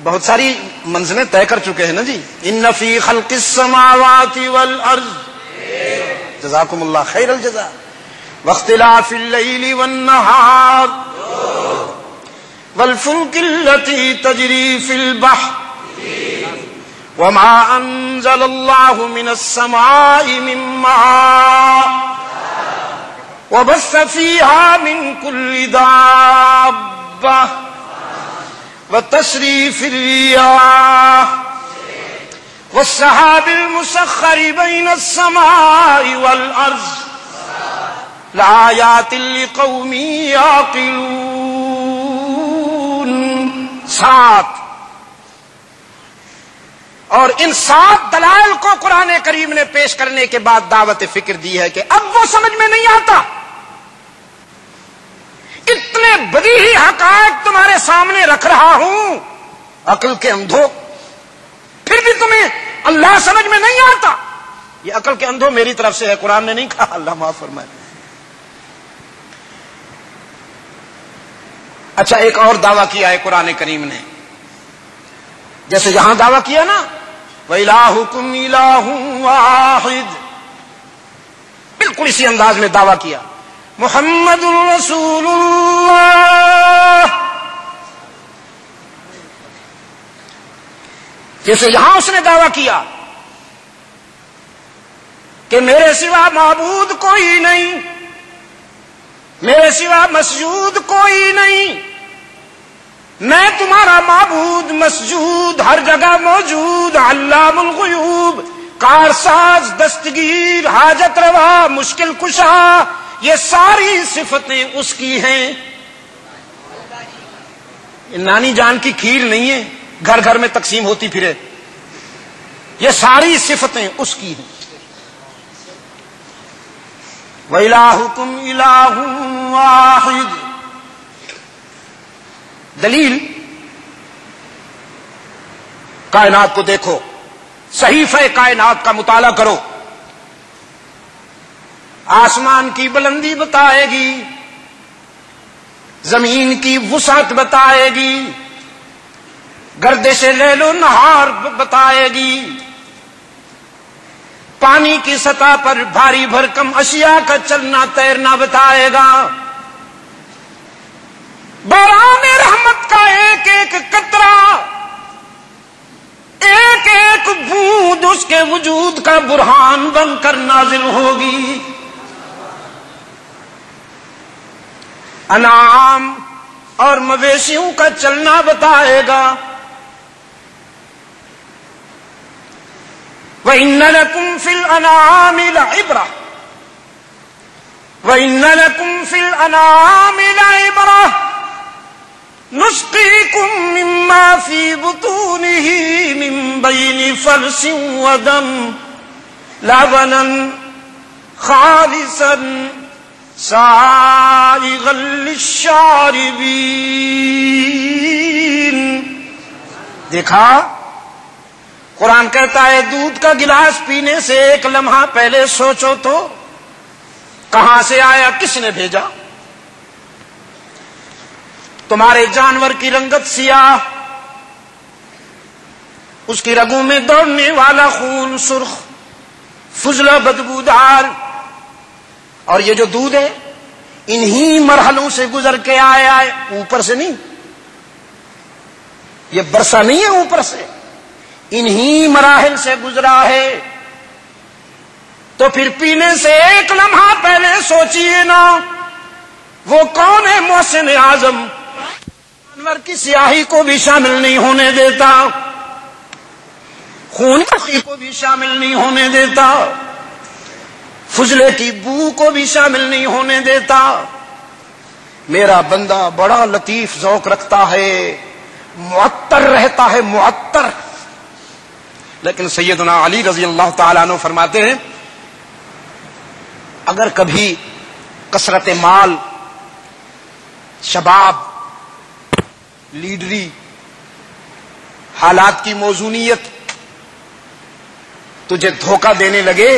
بہت ساری منزلیں طے کر چکے ہیں نا جی. ان فی خلق السماوات والارض، جزاکم اللہ خیر الجزاء، واختلاف اللیل والنہار والفلک التي تجری فی البحر وما انزل اللہ من السماء من ماء وبث فيها من كل دابة وتصريف الرياح والسحاب المسخر بين السماء والأرض لآيات لقوم يعقلون. 7 اور ان 7 دلائل کو قرآن کریم نے پیش کرنے کے بعد دعوت فکر دی ہے کہ اب وہ سمجھ میں نہیں آتا. اتنے بدیہی حقائق تمہارے سامنے رکھ رہا ہوں عقل کے اندھو، پھر بھی تمہیں اللہ سمجھ میں نہیں آتا. یہ عقل کے اندھو میری طرف سے ہے، قرآن نے نہیں کہا، اللہ معاف فرمائے. اچھا ایک اور دعویٰ کیا ہے قرآن کریم نے، جیسے یہاں دعویٰ کیا نا وَإِلَٰهُكُمْ إِلَٰهٌ وَاحِدٌ، بالکل اسی انداز میں دعویٰ کیا محمد رسول اللہ. جیسے یہاں اس نے دعویٰ کیا کہ میرے سوا معبود کوئی نہیں، میرے سوا مسجود کوئی نہیں، میں تمہارا معبود مسجود ہر جگہ موجود، علام الغیوب، کارساز، دستگیر، حاجت روا، مشکل کشا، یہ ساری صفتیں اس کی ہیں. نانی جان کی کھیر نہیں ہے گھر گھر میں تقسیم ہوتی پھرے، یہ ساری صفتیں اس کی ہیں. وَإِلَٰهُكُمْ إِلَٰهٌ وَاحِدٌ. دلیل کائنات کو دیکھو، صحیفہ کائنات کا مطالعہ کرو، آسمان کی بلندی بتائے گی، زمین کی وسعت بتائے گی، گردش لیل و نہار بتائے گی، پانی کی سطح پر بھاری بھرکم اشیاء کا چلنا تیرنا بتائے گا، باران رحمت کا ایک ایک قطرہ، ایک ایک بوند اس کے وجود کا برہان بن کر نازل ہوگی. انعام اور مویشیوں کا چلنا بتائے گا. وَإِنَّ لَكُمْ فِي الْأَنْعَامِ لَعِبْرَةً وَإِنَّ لَكُمْ فِي الْأَنْعَامِ لَعِبْرَةً نُسْقِيكُم مِّمَّا فِي بُطُونِهِ مِن بَيْنِ فَرْثٍ وَدَمٍ لَبَنًا خَالِصًا سائغا للشاربین. دیکھا قرآن کہتا ہے دودھ کا گلاس پینے سے ایک لمحہ پہلے سوچو تو کہاں سے آیا، کس نے بھیجا. تمہارے جانور کی رنگت سیاہ، اس کی رگوں میں دوڑنے والا خون سرخ فضلہ بدبودار، اور یہ جو دودھ ہے انہی مرحلوں سے گزر کے آیا ہے، اوپر سے نہیں، یہ برسا نہیں ہے اوپر سے، انہی مراحل سے گزرا ہے. تو پھر پینے سے ایک لمحہ پہلے سوچئے نا وہ کون ہے محسن اعظم، جانور کی سیاہی کو بھی شامل نہیں ہونے دیتا، خون کو بھی شامل نہیں ہونے دیتا، فضلے کی بو کو بھی شامل نہیں ہونے دیتا. میرا بندہ بڑا لطیف ذوق رکھتا ہے، معطر رہتا ہے، معطر. لیکن سیدنا علی رضی اللہ تعالیٰ عنہ فرماتے ہیں اگر کبھی کثرت مال، شباب، لیڈری، حالات کی موزونیت تجھے دھوکہ دینے لگے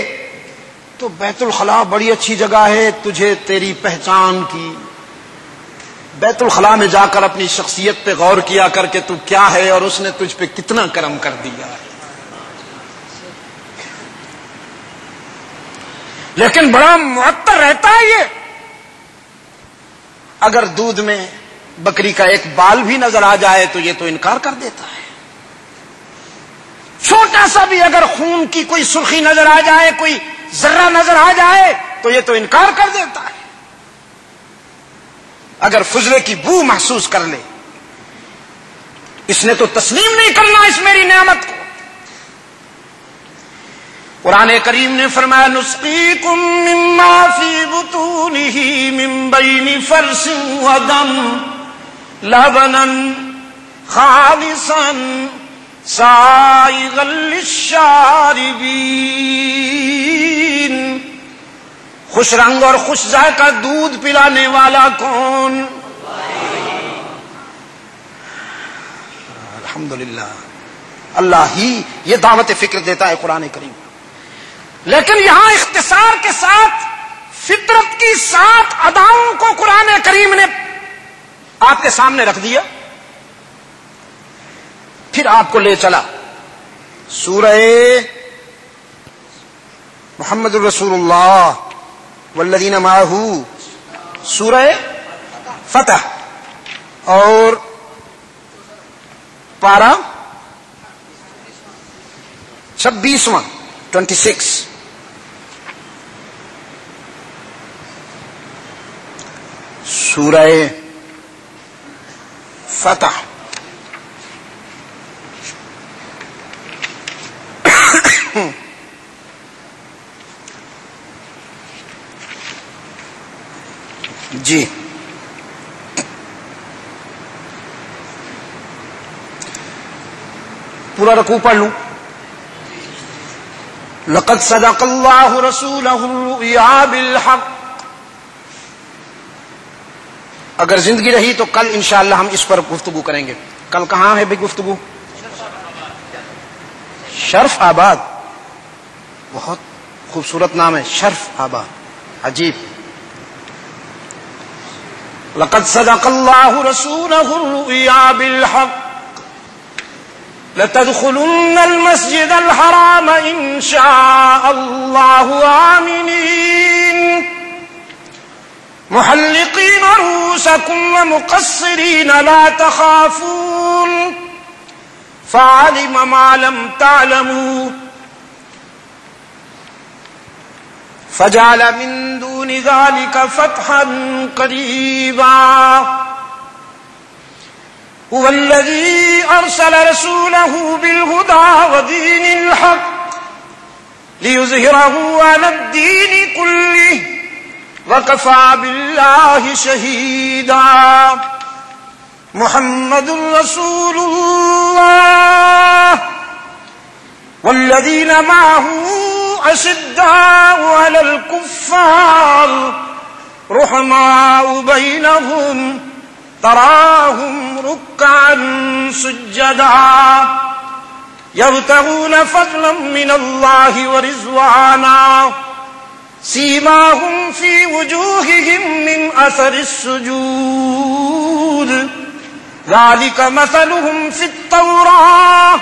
تو بیت الخلاء بڑی اچھی جگہ ہے تجھے تیری پہچان کی. بیت الخلاء میں جا کر اپنی شخصیت پہ غور کیا کر کے تو کیا ہے اور اس نے تجھ پہ کتنا کرم کر دیا ہے. لیکن بڑا معطر رہتا ہے یہ. اگر دودھ میں بکری کا ایک بال بھی نظر آ جائے تو یہ تو انکار کر دیتا ہے. چھوٹا سا بھی اگر خون کی کوئی سرخی نظر آ جائے، کوئی ذرہ نظر آ جائے تو یہ تو انکار کر دیتا ہے. اگر فضلے کی بو محسوس کر لے، اس نے تو تسلیم نہیں کرنا اس میری نعمت کو. قرآن کریم نے فرمایا نسقیکم مما فی بطونہ من بین فرث ودم لبنا خالصا سائغا للشاربین. خوش رنگ اور خوش ذائقہ دودھ پلانے والا کون؟ الحمدللہ، اللہ ہی یہ دعوت فکر دیتا ہے قرآن کریم. لیکن یہاں اختصار کے ساتھ فطرت کی 7 اداؤں کو قرآن کریم نے آپ کے سامنے رکھ دیا، پھر آپ کو لے چلا سورہ محمد الرسول اللہ والذین معہ، سورہ فتح اور پارہ 26واں 26 سورہ فتح. جی پورا رکوع پڑھ لوں. لقد صدق اللہ رسولہ الرؤیا بالحق. اگر زندگی رہی تو کل انشاءاللہ ہم اس پر گفتگو کریں گے. کل کہاں ہے بھائی گفتگو؟ شرف آباد. بہت خوبصورت نام ہے شرف آباد، عجیب. لقد صدق اللہ رسولہ الرؤیا بالحق لتدخلن المسجد الحرام ان شاء اللہ آمنین محلقین رؤوسکم ومقصرین لا تخافون فعلم ما لم تعلموا فجعل من دون ذلك فتحا قريبا هو الذي أرسل رسوله بالهدى ودين الحق ليظهره على الدين كله وكفى بالله شهيدا. محمد رسول الله والذين معه أشداء على الكفار رحماء بينهم تراهم ركعا سجدا يبتغون فضلا من الله ورضوانا سيماهم في وجوههم من أثر السجود ذلك مثلهم في التوراة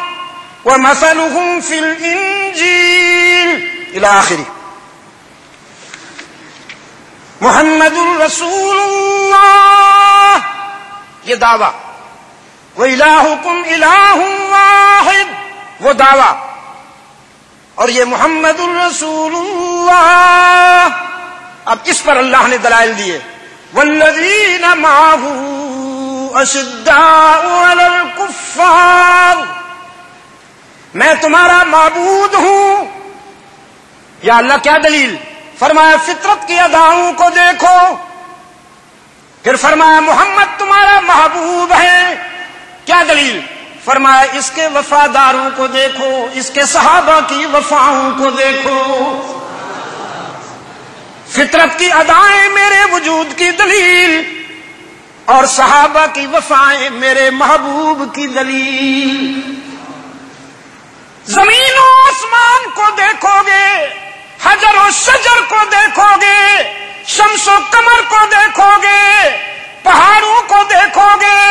ومثلهم في الإنجيل إلى آخره. محمد رسول اللہ یہ دعویٰ، وَإِلَٰهُكُمْ إِلَٰهٌ وَاحِدٌ وہ دعویٰ، اور یہ محمد الرسول اللہ. اب اس پر اللہ نے دلائل دیے. وَالَّذِينَ مَعَهُ أَشِدَّاءُ عَلَى الْكُفَّارِ میں تمہارا معبود ہوں. یا اللہ کیا دلیل؟ فرمایا فطرت کی اداؤں کو دیکھو. پھر فرمایا محمد تمہارا محبوب ہے. کیا دلیل؟ فرمایا اس کے وفاداروں کو دیکھو، اس کے صحابہ کی وفاؤں کو دیکھو. فطرت کی ادائیں میرے وجود کی دلیل اور صحابہ کی وفائیں میرے محبوب کی دلیل. زمین و آسمان کو دیکھو گے، حجر و شجر کو دیکھو گے، شمس و قمر کو دیکھو گے، پہاڑوں کو دیکھو گے،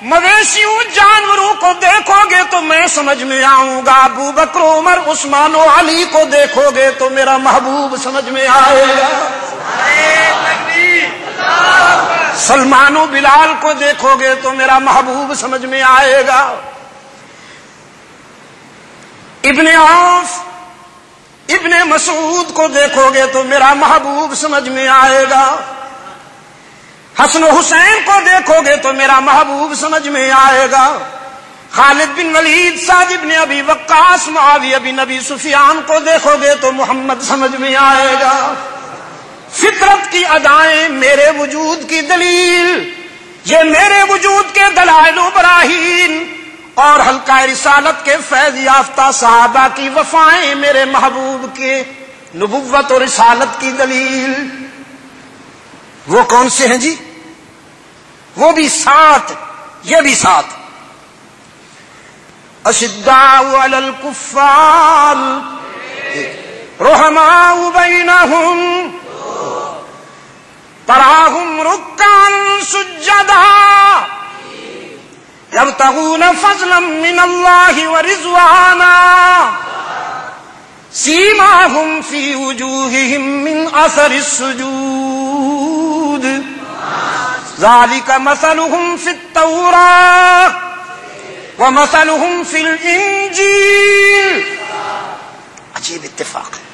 مویشیوں جانوروں کو دیکھو گے تو میں سمجھ میں آؤں گا. ابو بکر عمر عثمان و علی کو دیکھو گے تو میرا محبوب سمجھ میں آئے گا. سلمان و بلال کو دیکھو گے تو میرا محبوب سمجھ میں آئے گا. ابن عوف ابن مسعود کو دیکھو گے تو میرا محبوب سمجھ میں آئے گا، حسن و حسین کو دیکھو گے تو میرا محبوب سمجھ میں آئے گا، خالد بن ولید، سعد بن ابی وقاص، معاویہ بن ابی سفیان کو دیکھو گے تو محمد سمجھ میں آئے گا۔ فطرت کی ادائیں میرے وجود کی دلیل، یہ میرے وجود کے دلائل و براہین اور حلقہ رسالت کے فیض یافتہ صحابہ کی وفائیں میرے محبوب کے نبوت اور رسالت کی دلیل۔ وہ کون سے ہیں جی؟ وہ بھی 7، یہ بھی 7۔ اشداء علی الکفار رحماء بینہم تراہم رکعا سجدا یبتغون فضلا من اللہ ورضوانا سیماہم فی وجوہہم من اثر السجود ذالک مثلہم فی التوراۃ ومثلہم فی الانجیل۔ عجیب اتفاق ہے،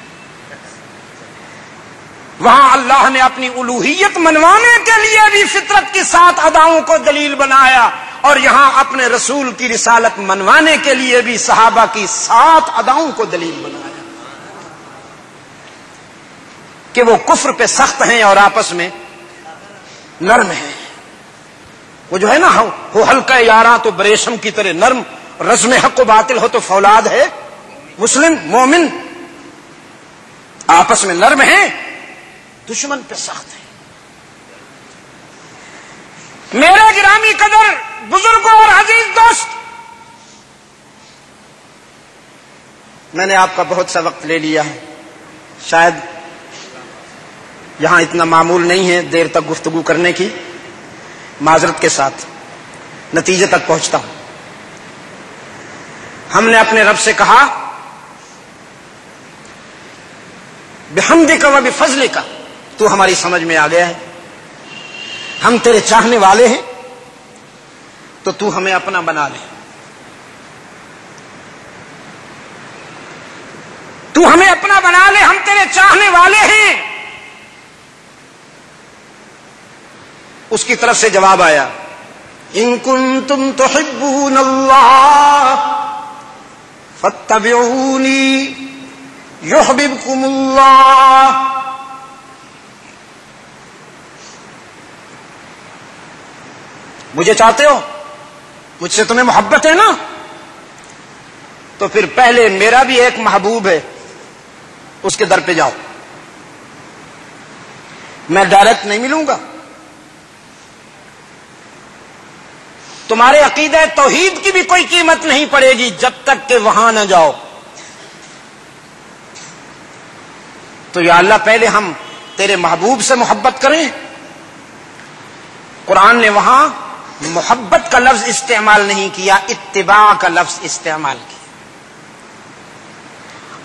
وہاں اللہ نے اپنی الوہیت منوانے کے لیے بھی فطرت کی 7 اداؤں کو دلیل بنایا، اور یہاں اپنے رسول کی رسالت منوانے کے لیے بھی صحابہ کی 7 اداؤں کو دلیل بنایا کہ وہ کفر پہ سخت ہیں اور آپس میں نرم ہیں۔ وہ جو ہے نا، وہ حلقہ یاراں تو بریشم کی طرح نرم، رزم حق و باطل ہو تو فولاد ہے، مسلم مومن آپس میں نرم ہیں، دشمن پہ سخت ہیں۔ میرے گرامی قدر بزرگوں اور عزیز دوست، میں نے آپ کا بہت سا وقت لے لیا ہے، شاید یہاں اتنا معمول نہیں ہے دیر تک گفتگو کرنے کی، معذرت کے ساتھ نتیجے تک پہنچتا ہوں۔ ہم نے اپنے رب سے کہا بحمدک و بفضلک، تو ہماری سمجھ میں آ گیا ہے، ہم تیرے چاہنے والے ہیں تو تو ہمیں اپنا بنا لے، تو ہمیں اپنا بنا لے، ہم تیرے چاہنے والے ہیں۔ اس کی طرف سے جواب آیا ان کنتم تحبون اللہ فاتبعونی یحببکم اللہ۔ مجھے چاہتے ہو، مجھ سے تمہیں محبت ہے نا، تو پھر پہلے میرا بھی ایک محبوب ہے، اس کے در پہ جاؤ، میں ڈائریکٹ نہیں ملوں گا، تمہارے عقیدہ توحید کی بھی کوئی قیمت نہیں پڑے گی جب تک کہ وہاں نہ جاؤ۔ تو یا اللہ پہلے ہم تیرے محبوب سے محبت کریں۔ قرآن نے وہاں محبت کا لفظ استعمال نہیں کیا، اتباع کا لفظ استعمال کیا،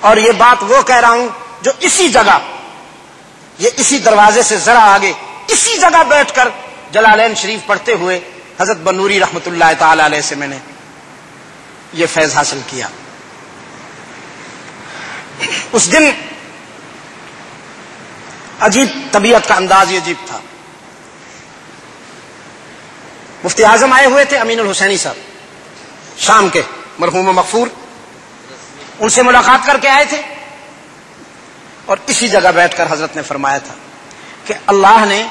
اور یہ بات وہ کہہ رہا ہوں جو اسی جگہ، یہ اسی دروازے سے ذرا آگے اسی جگہ بیٹھ کر جلالین شریف پڑھتے ہوئے حضرت بنوری رحمت اللہ تعالی علیہ سے میں نے یہ فیض حاصل کیا۔ اس دن عجیب طبیعت کا انداز ہی عجیب تھا۔ مفتی اعظم آئے ہوئے تھے، امین الحسینی صاحب شام کے، مرحوم و مغفور، ان سے ملاقات کر کے آئے تھے، اور اسی جگہ بیٹھ کر حضرت نے فرمایا تھا کہ اللہ نے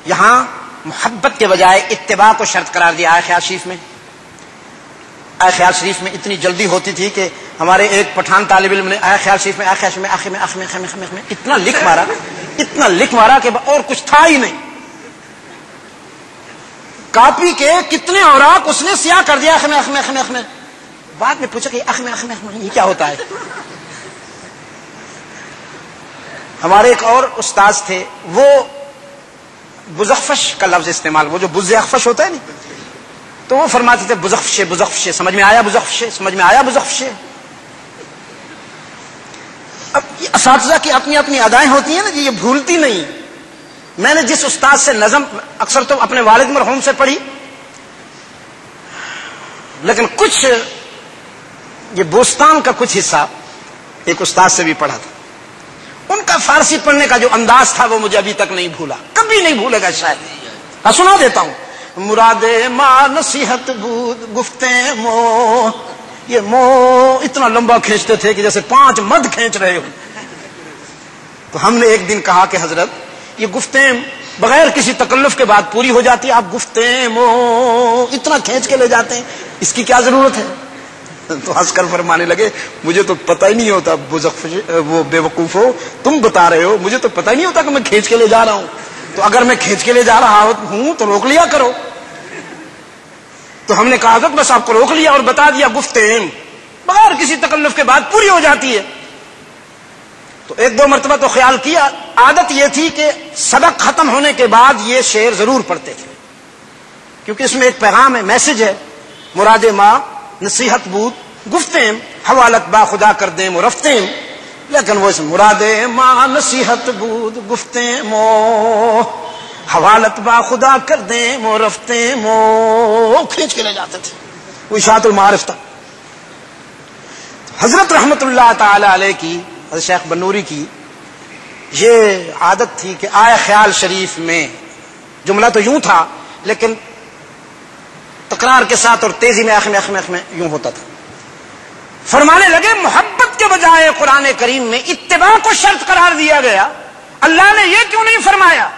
یہاں محبت کے بجائے اتباع کو شرط قرار دیا۔ آئے خیال شریف میں، آئے خیال شریف میں اتنی جلدی ہوتی تھی کہ ہمارے ایک پٹھان طالب علم نے آئے خیال شریف میں، آئے خیال شریف میں، آخر میں اتنا لکھ مارا کہ اور کچھ تھا ہی نہیں، کاپی کے کتنے اوراق اس نے سیاہ کر دیا، آخر میں بعد میں پوچھا کہ یہ کیا ہوتا ہے۔ ہمارے ایک اور استاذ تھے، وہ بزخفش کا لفظ استعمال، وہ جو بز اخفش ہوتا ہے نا، تو وہ فرماتے تھے بزخفشے، سمجھ میں آیا بزخفشے۔ اب یہ اساتذہ کی اپنی اپنی ادائیں ہوتی ہیں نا جی، یہ بھولتی نہیں۔ میں نے جس استاد سے نظم اکثر تو اپنے والد مرحوم سے پڑھی، لیکن کچھ یہ بوستان کا کچھ حصہ ایک استاد سے بھی پڑھا تھا. ان کا فارسی پڑھنے کا جو انداز تھا وہ مجھے ابھی تک نہیں بھولا, کبھی نہیں بھولے گا شاید. سنا دیتا ہوں. مراد ماں نصیحت بود گفتے مو, یہ مو اتنا لمبا کھینچتے تھے کہ جیسے 5 مد کھینچ رہے ہو. تو ہم نے ایک دن کہا کہ حضرت یہ گفتیں بغیر کسی تکلف کے بعد پوری ہو جاتی ہے, آپ گفتیں مو اتنا کھینچ کے لے جاتے ہیں, اس کی کیا ضرورت ہے؟ تو ہنس کر فرمانے لگے مجھے تو پتہ ہی نہیں ہوتا, وہ بے وقوف ہو, تم بتا رہے ہو, مجھے تو پتہ ہی نہیں ہوتا کہ میں کھینچ کے لے جا رہا ہوں. تو اگر میں کھینچ کے لے جا رہا ہوں تو روک لیا کرو. تو ہم نے کہا بس آپ کو روک لیا اور بتا دیا گفتیں بغیر کسی تکلف کے بعد پوری ہو جاتی ہے. تو 1-2 مرتبہ تو خیال کیا. عادت یہ تھی کہ سبق ختم ہونے کے بعد یہ شعر ضرور پڑھتے تھے, کیونکہ اس میں ایک پیغام ہے, میسج ہے. مراد ماں نصیحت بود گفتیں حوالت با خدا کر دیں وہ رفتیں, لیکن وہ اس مراد ماں نصیحت بود گفتیں مو حوالت با خدا کر دیں وہ رفتیں مو کھینچ کے لے جاتے تھے. وہ اشاعت المعارف تھا. حضرت رحمت اللہ تعالی علیہ کی, حضرت شیخ بنوری کی یہ عادت تھی کہ آئے خیال شریف میں جملہ تو یوں تھا لیکن تکرار کے ساتھ اور تیزی میں آخر میں یوں ہوتا تھا. فرمانے لگے محبت کے بجائے قرآن کریم میں اتباع کو شرط قرار دیا گیا. اللہ نے یہ کیوں نہیں فرمایا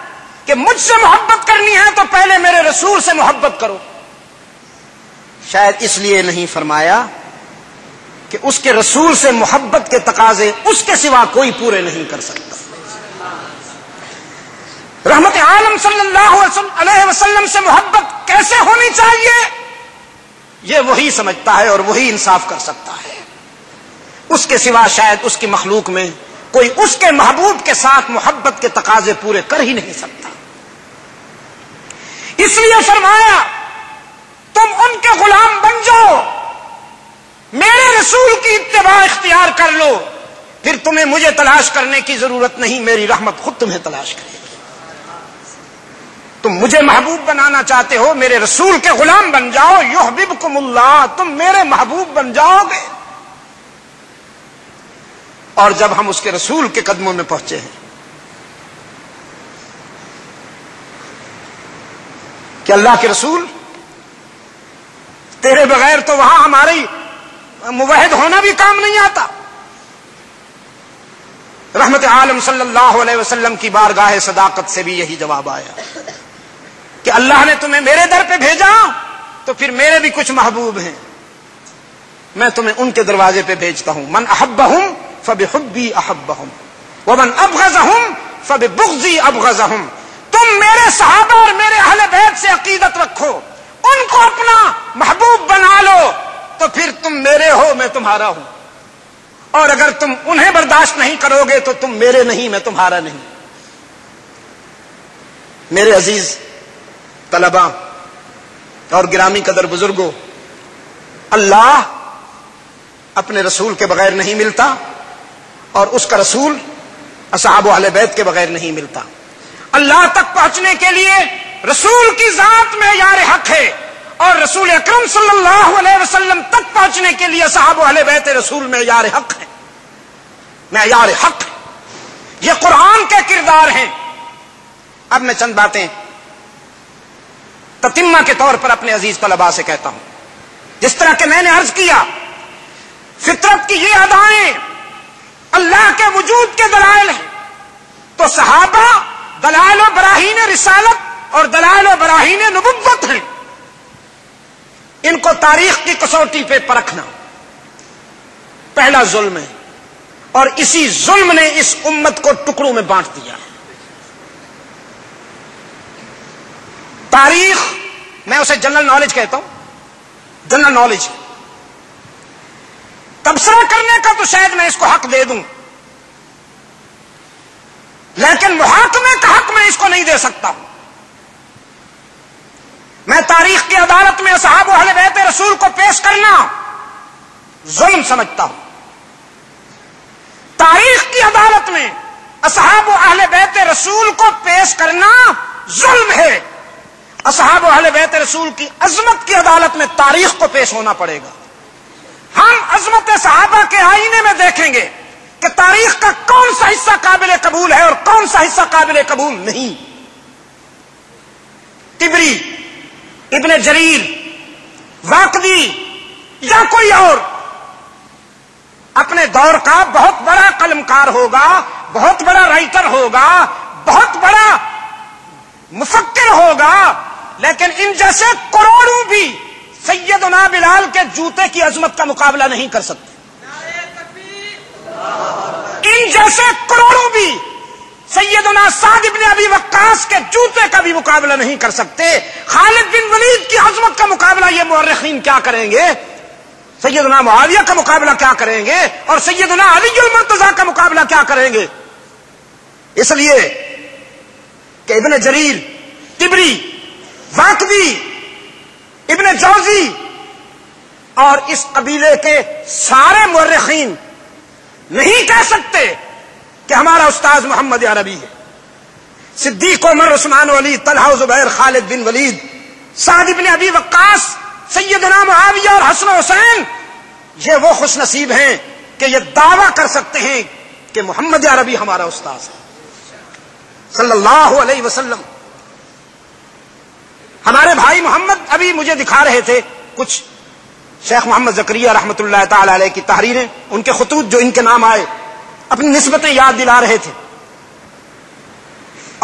کہ مجھ سے محبت کرنی ہے تو پہلے میرے رسول سے محبت کرو؟ شاید اس لیے نہیں فرمایا کہ اس کے رسول سے محبت کے تقاضے اس کے سوا کوئی پورے نہیں کر سکتا. رحمت عالم صلی اللہ علیہ وسلم سے محبت کیسے ہونی چاہیے یہ وہی سمجھتا ہے اور وہی انصاف کر سکتا ہے. اس کے سوا شاید اس کی مخلوق میں کوئی اس کے محبوب کے ساتھ محبت کے تقاضے پورے کر ہی نہیں سکتا. اس لیے فرمایا تم ان کے غلام بن جاؤ, میرے رسول کی اتباع اختیار کر لو, پھر تمہیں مجھے تلاش کرنے کی ضرورت نہیں, میری رحمت خود تمہیں تلاش کرے گی. تم مجھے محبوب بنانا چاہتے ہو, میرے رسول کے غلام بن جاؤ, یحببکم اللہ, تم میرے محبوب بن جاؤ گے. اور جب ہم اس کے رسول کے قدموں میں پہنچے ہیں کہ اللہ کے رسول تیرے بغیر تو وہاں ہماری موحد ہونا بھی کام نہیں آتا. رحمت عالم صلی اللہ علیہ وسلم کی بارگاہ صداقت سے بھی یہی جواب آیا کہ اللہ نے تمہیں میرے در پہ بھیجا تو پھر میرے بھی کچھ محبوب ہیں, میں تمہیں ان کے دروازے پہ بھیجتا ہوں. من احبہم فبحبی احبہم ومن ابغضہم فببغضی ابغضہم. تم میرے صحابہ اور میرے اہل بیت سے عقیدت رکھو, ان کو اپنا محبوب بنا لو, تو پھر تم میرے ہو, میں تمہارا ہوں. اور اگر تم انہیں برداشت نہیں کرو گے تو تم میرے نہیں, میں تمہارا نہیں. میرے عزیز طلباء اور گرامی قدر بزرگوں, اللہ اپنے رسول کے بغیر نہیں ملتا اور اس کا رسول اصحاب و اہل بیت کے بغیر نہیں ملتا. اللہ تک پہنچنے کے لیے رسول کی ذات میں معیار حق ہے, اور رسول اکرم صلی اللہ علیہ وسلم تک پہنچنے کے لیے اصحاب و اہل بیت رسول میں معیار حق ہے, معیار حق ہے. یہ قرآن کے کردار ہیں. اب میں چند باتیں تتمہ کے طور پر اپنے عزیز طلباء سے کہتا ہوں. جس طرح کہ میں نے عرض کیا, فطرت کی یہ ادائیں اللہ کے وجود کے دلائل ہیں, تو صحابہ دلائل و براہین رسالت اور دلائل و براہین نبوت ہیں. ان کو تاریخ کی کسوٹی پہ پرکھنا پہلا ظلم ہے, اور اسی ظلم نے اس امت کو ٹکڑوں میں بانٹ دیا. تاریخ میں اسے جنرل نالج کہتا ہوں, جنرل نالج. تبصرہ کرنے کا تو شاید میں اس کو حق دے دوں, لیکن محاکمے کا حق میں اس کو نہیں دے سکتا. میں تاریخ کی عدالت میں اصحاب و اہل بیت رسول کو پیش کرنا ظلم سمجھتا ہوں. تاریخ کی عدالت میں اصحاب و اہل بیت رسول کو پیش کرنا ظلم ہے. اصحاب و اہل بیت رسول کی عظمت کی عدالت میں تاریخ کو پیش ہونا پڑے گا. ہم عظمت صحابہ کے آئینے میں دیکھیں گے کہ تاریخ کا کون سا حصہ قابل قبول ہے اور کون سا حصہ قابل قبول نہیں. طبری، ابن جریر، واقدی یا کوئی اور اپنے دور کا بہت بڑا قلمکار ہوگا، بہت بڑا رائٹر ہوگا، بہت بڑا مفکر ہوگا، لیکن ان جیسے کروڑوں بھی سیدنا بلال کے جوتے کی عظمت کا مقابلہ نہیں کر سکتے. ان جیسے کروڑوں بھی سیدنا سعد بن ابی وقاص کے جوتے کا بھی مقابلہ نہیں کر سکتے. خالد بن ولید کی عظمت کا مقابلہ یہ مورخین کیا کریں گے؟ سیدنا معاویہ کا مقابلہ کیا کریں گے؟ اور سیدنا علی المرتضیٰ کا مقابلہ کیا کریں گے؟ اس لیے کہ ابن جریر، طبری، واقدی، ابن جوزی اور اس قبیلے کے سارے مورخین نہیں کہہ سکتے کہ ہمارا استاذ محمد عربی ہے. صدیق، عمر، عثمان، علی، طلحہ، زبیر، خالد بن ولید، سعد بن ابی وقاص، سیدنا معاویہ اور حسن و حسین، یہ وہ خوش نصیب ہیں کہ یہ دعویٰ کر سکتے ہیں کہ محمد عربی ہمارا استاذ ہے صلی اللہ علیہ وسلم. ہمارے بھائی محمد ابھی مجھے دکھا رہے تھے کچھ شیخ محمد زکریا رحمۃ اللہ تعالی علیہ کی تحریریں، ان کے خطوط جو ان کے نام آئے، اپنی نسبتیں یاد دلا رہے تھے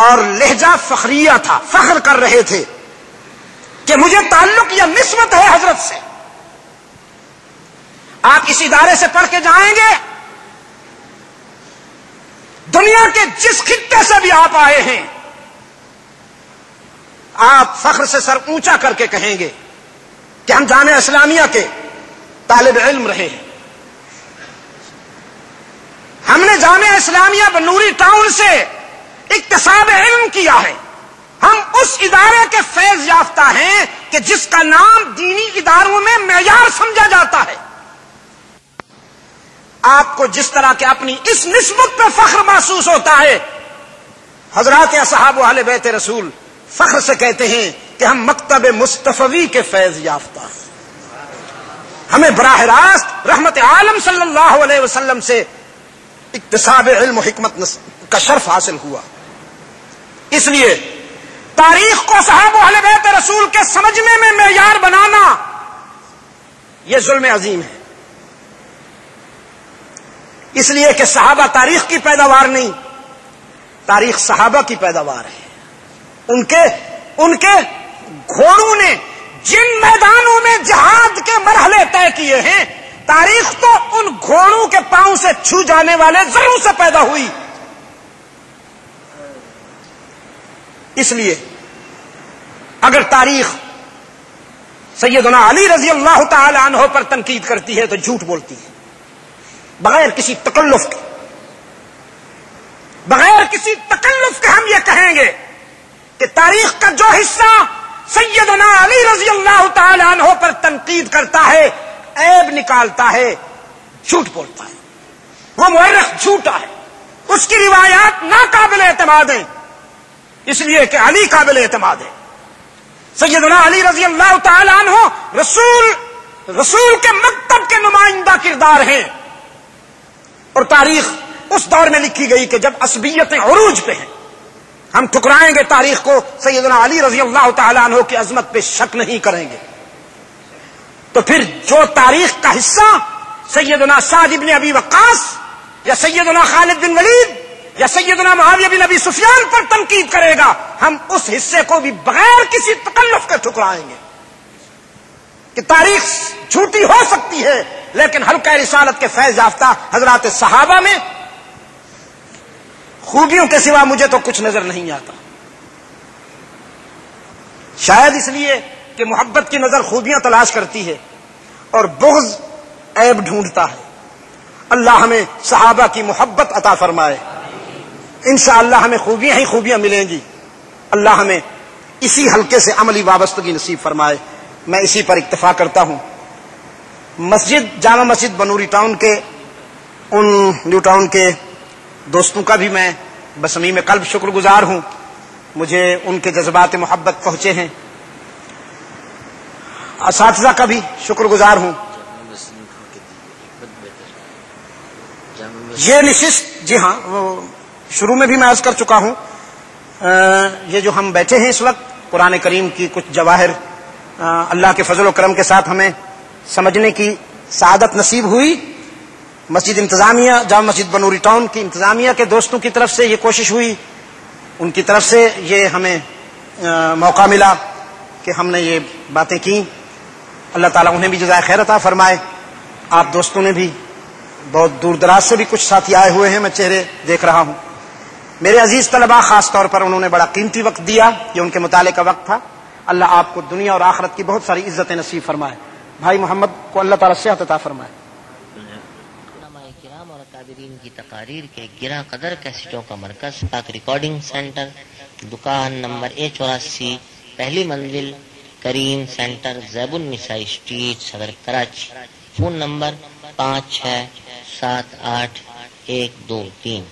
اور لہجہ فخریہ تھا، فخر کر رہے تھے کہ مجھے تعلق یا نسبت ہے حضرت سے. آپ اس ادارے سے پڑھ کے جائیں گے، دنیا کے جس خطے سے بھی آپ آئے ہیں، آپ فخر سے سر اونچا کر کے کہیں گے کہ ہم جامعہ اسلامیہ کے طالب علم رہے ہیں. ہم نے جامعہ اسلامیہ بنوری ٹاؤن سے اکتساب علم کیا ہے. ہم اس ادارے کے فیض یافتہ ہیں کہ جس کا نام دینی اداروں میں معیار سمجھا جاتا ہے. آپ کو جس طرح کے اپنی اس نسبت پہ فخر محسوس ہوتا ہے، حضرات اصحاب و اہل بیت رسول فخر سے کہتے ہیں کہ ہم مکتب مصطفوی کے فیض یافتہ ہیں. ہمیں براہ راست رحمت عالم صلی اللہ علیہ وسلم سے اکتساب علم و حکمت کا شرف حاصل ہوا. اس لیے تاریخ کو صحابہ اہل بیت رسول کے سمجھنے میں معیار بنانا یہ ظلم عظیم ہے. اس لیے کہ صحابہ تاریخ کی پیداوار نہیں، تاریخ صحابہ کی پیداوار ہے. ان کے گھوڑوں نے جن میدانوں میں جہاد کے مرحلے طے کیے ہیں، تاریخ تو ان گھوڑوں کے پاؤں سے چھو جانے والے ذروں سے پیدا ہوئی. اس لیے اگر تاریخ سیدنا علی رضی اللہ تعالی عنہ پر تنقید کرتی ہے تو جھوٹ بولتی ہے، بغیر کسی تکلف کے. بغیر کسی تکلف کے ہم یہ کہیں گے کہ تاریخ کا جو حصہ سیدنا علی رضی اللہ تعالی عنہ پر تنقید کرتا ہے، عیب نکالتا ہے، جھوٹ بولتا ہے. وہ مورخ جھوٹا ہے، اس کی روایات ناقابل اعتماد ہیں، اس لیے کہ علی قابل اعتماد ہے. سیدنا علی رضی اللہ تعالی عنہ رسول کے مکتب کے نمائندہ کردار ہیں. اور تاریخ اس دور میں لکھی گئی کہ جب عصبیتیں عروج پہ ہیں. ہم ٹھکرائیں گے تاریخ کو، سیدنا علی رضی اللہ تعالی عنہ کی عظمت پہ شک نہیں کریں گے. تو پھر جو تاریخ کا حصہ سیدنا سعد بن ابی وقاص یا سیدنا خالد بن ولید یا سیدنا معاویہ بن ابی سفیان پر تنقید کرے گا، ہم اس حصے کو بھی بغیر کسی تکلف کے ٹھکرائیں گے. کہ تاریخ جھوٹی ہو سکتی ہے، لیکن حلقہ رسالت کے فیض یافتہ حضرات صحابہ میں خوبیوں کے سوا مجھے تو کچھ نظر نہیں آتا. شاید اس لیے کہ محبت کی نظر خوبیاں تلاش کرتی ہے اور بغض عیب ڈھونڈتا ہے. اللہ ہمیں صحابہ کی محبت عطا فرمائے. انشاءاللہ ہمیں خوبیاں ہی خوبیاں ملیں گی. اللہ ہمیں اسی حلقے سے عملی وابستگی نصیب فرمائے. میں اسی پر اکتفا کرتا ہوں. جامع مسجد بنوری ٹاؤن کے ان نیو ٹاؤن کے دوستوں کا بھی میں بصمیم قلب شکر گزار ہوں. مجھے ان کے جذبات محبت پہنچے ہیں. اساتذہ کا بھی شکر گزار ہوں. یہ نشست، جی ہاں شروع میں بھی میں عرض کر چکا ہوں، یہ جو ہم بیٹھے ہیں اس وقت، قرآن کریم کی کچھ جواہر اللہ کے فضل و کرم کے ساتھ ہمیں سمجھنے کی سعادت نصیب ہوئی. مسجد انتظامیہ، جامع مسجد بنوری ٹاؤن کی انتظامیہ کے دوستوں کی طرف سے یہ کوشش ہوئی، ان کی طرف سے یہ ہمیں موقع ملا کہ ہم نے یہ باتیں کی. اللہ تعالیٰ انہیں بھی جزائے خیر عطا فرمائے. آپ دوستوں نے بھی، بہت دور دراز سے بھی کچھ ساتھی آئے ہوئے ہیں، میں چہرے دیکھ رہا ہوں. میرے عزیز طلباء، خاص طور پر انہوں نے بڑا قیمتی وقت دیا، یہ ان کے مطالعے کا وقت تھا. اللہ آپ کو دنیا اور آخرت کی بہت ساری عزتیں نصیب فرمائے. بھائی محمد کو اللہ تعالیٰ صحت عطا فرمائے. علماء کرام اور اکابرین کی تقاریر کے گرا قدر کیسٹوں کا مرکز، پاک ریکارڈنگ سینٹر، دکان نمبر A84، پہلی منزل، کریم سینٹر، زیب النساء اسٹریٹ، صدر کراچی. Phone number 5678 123.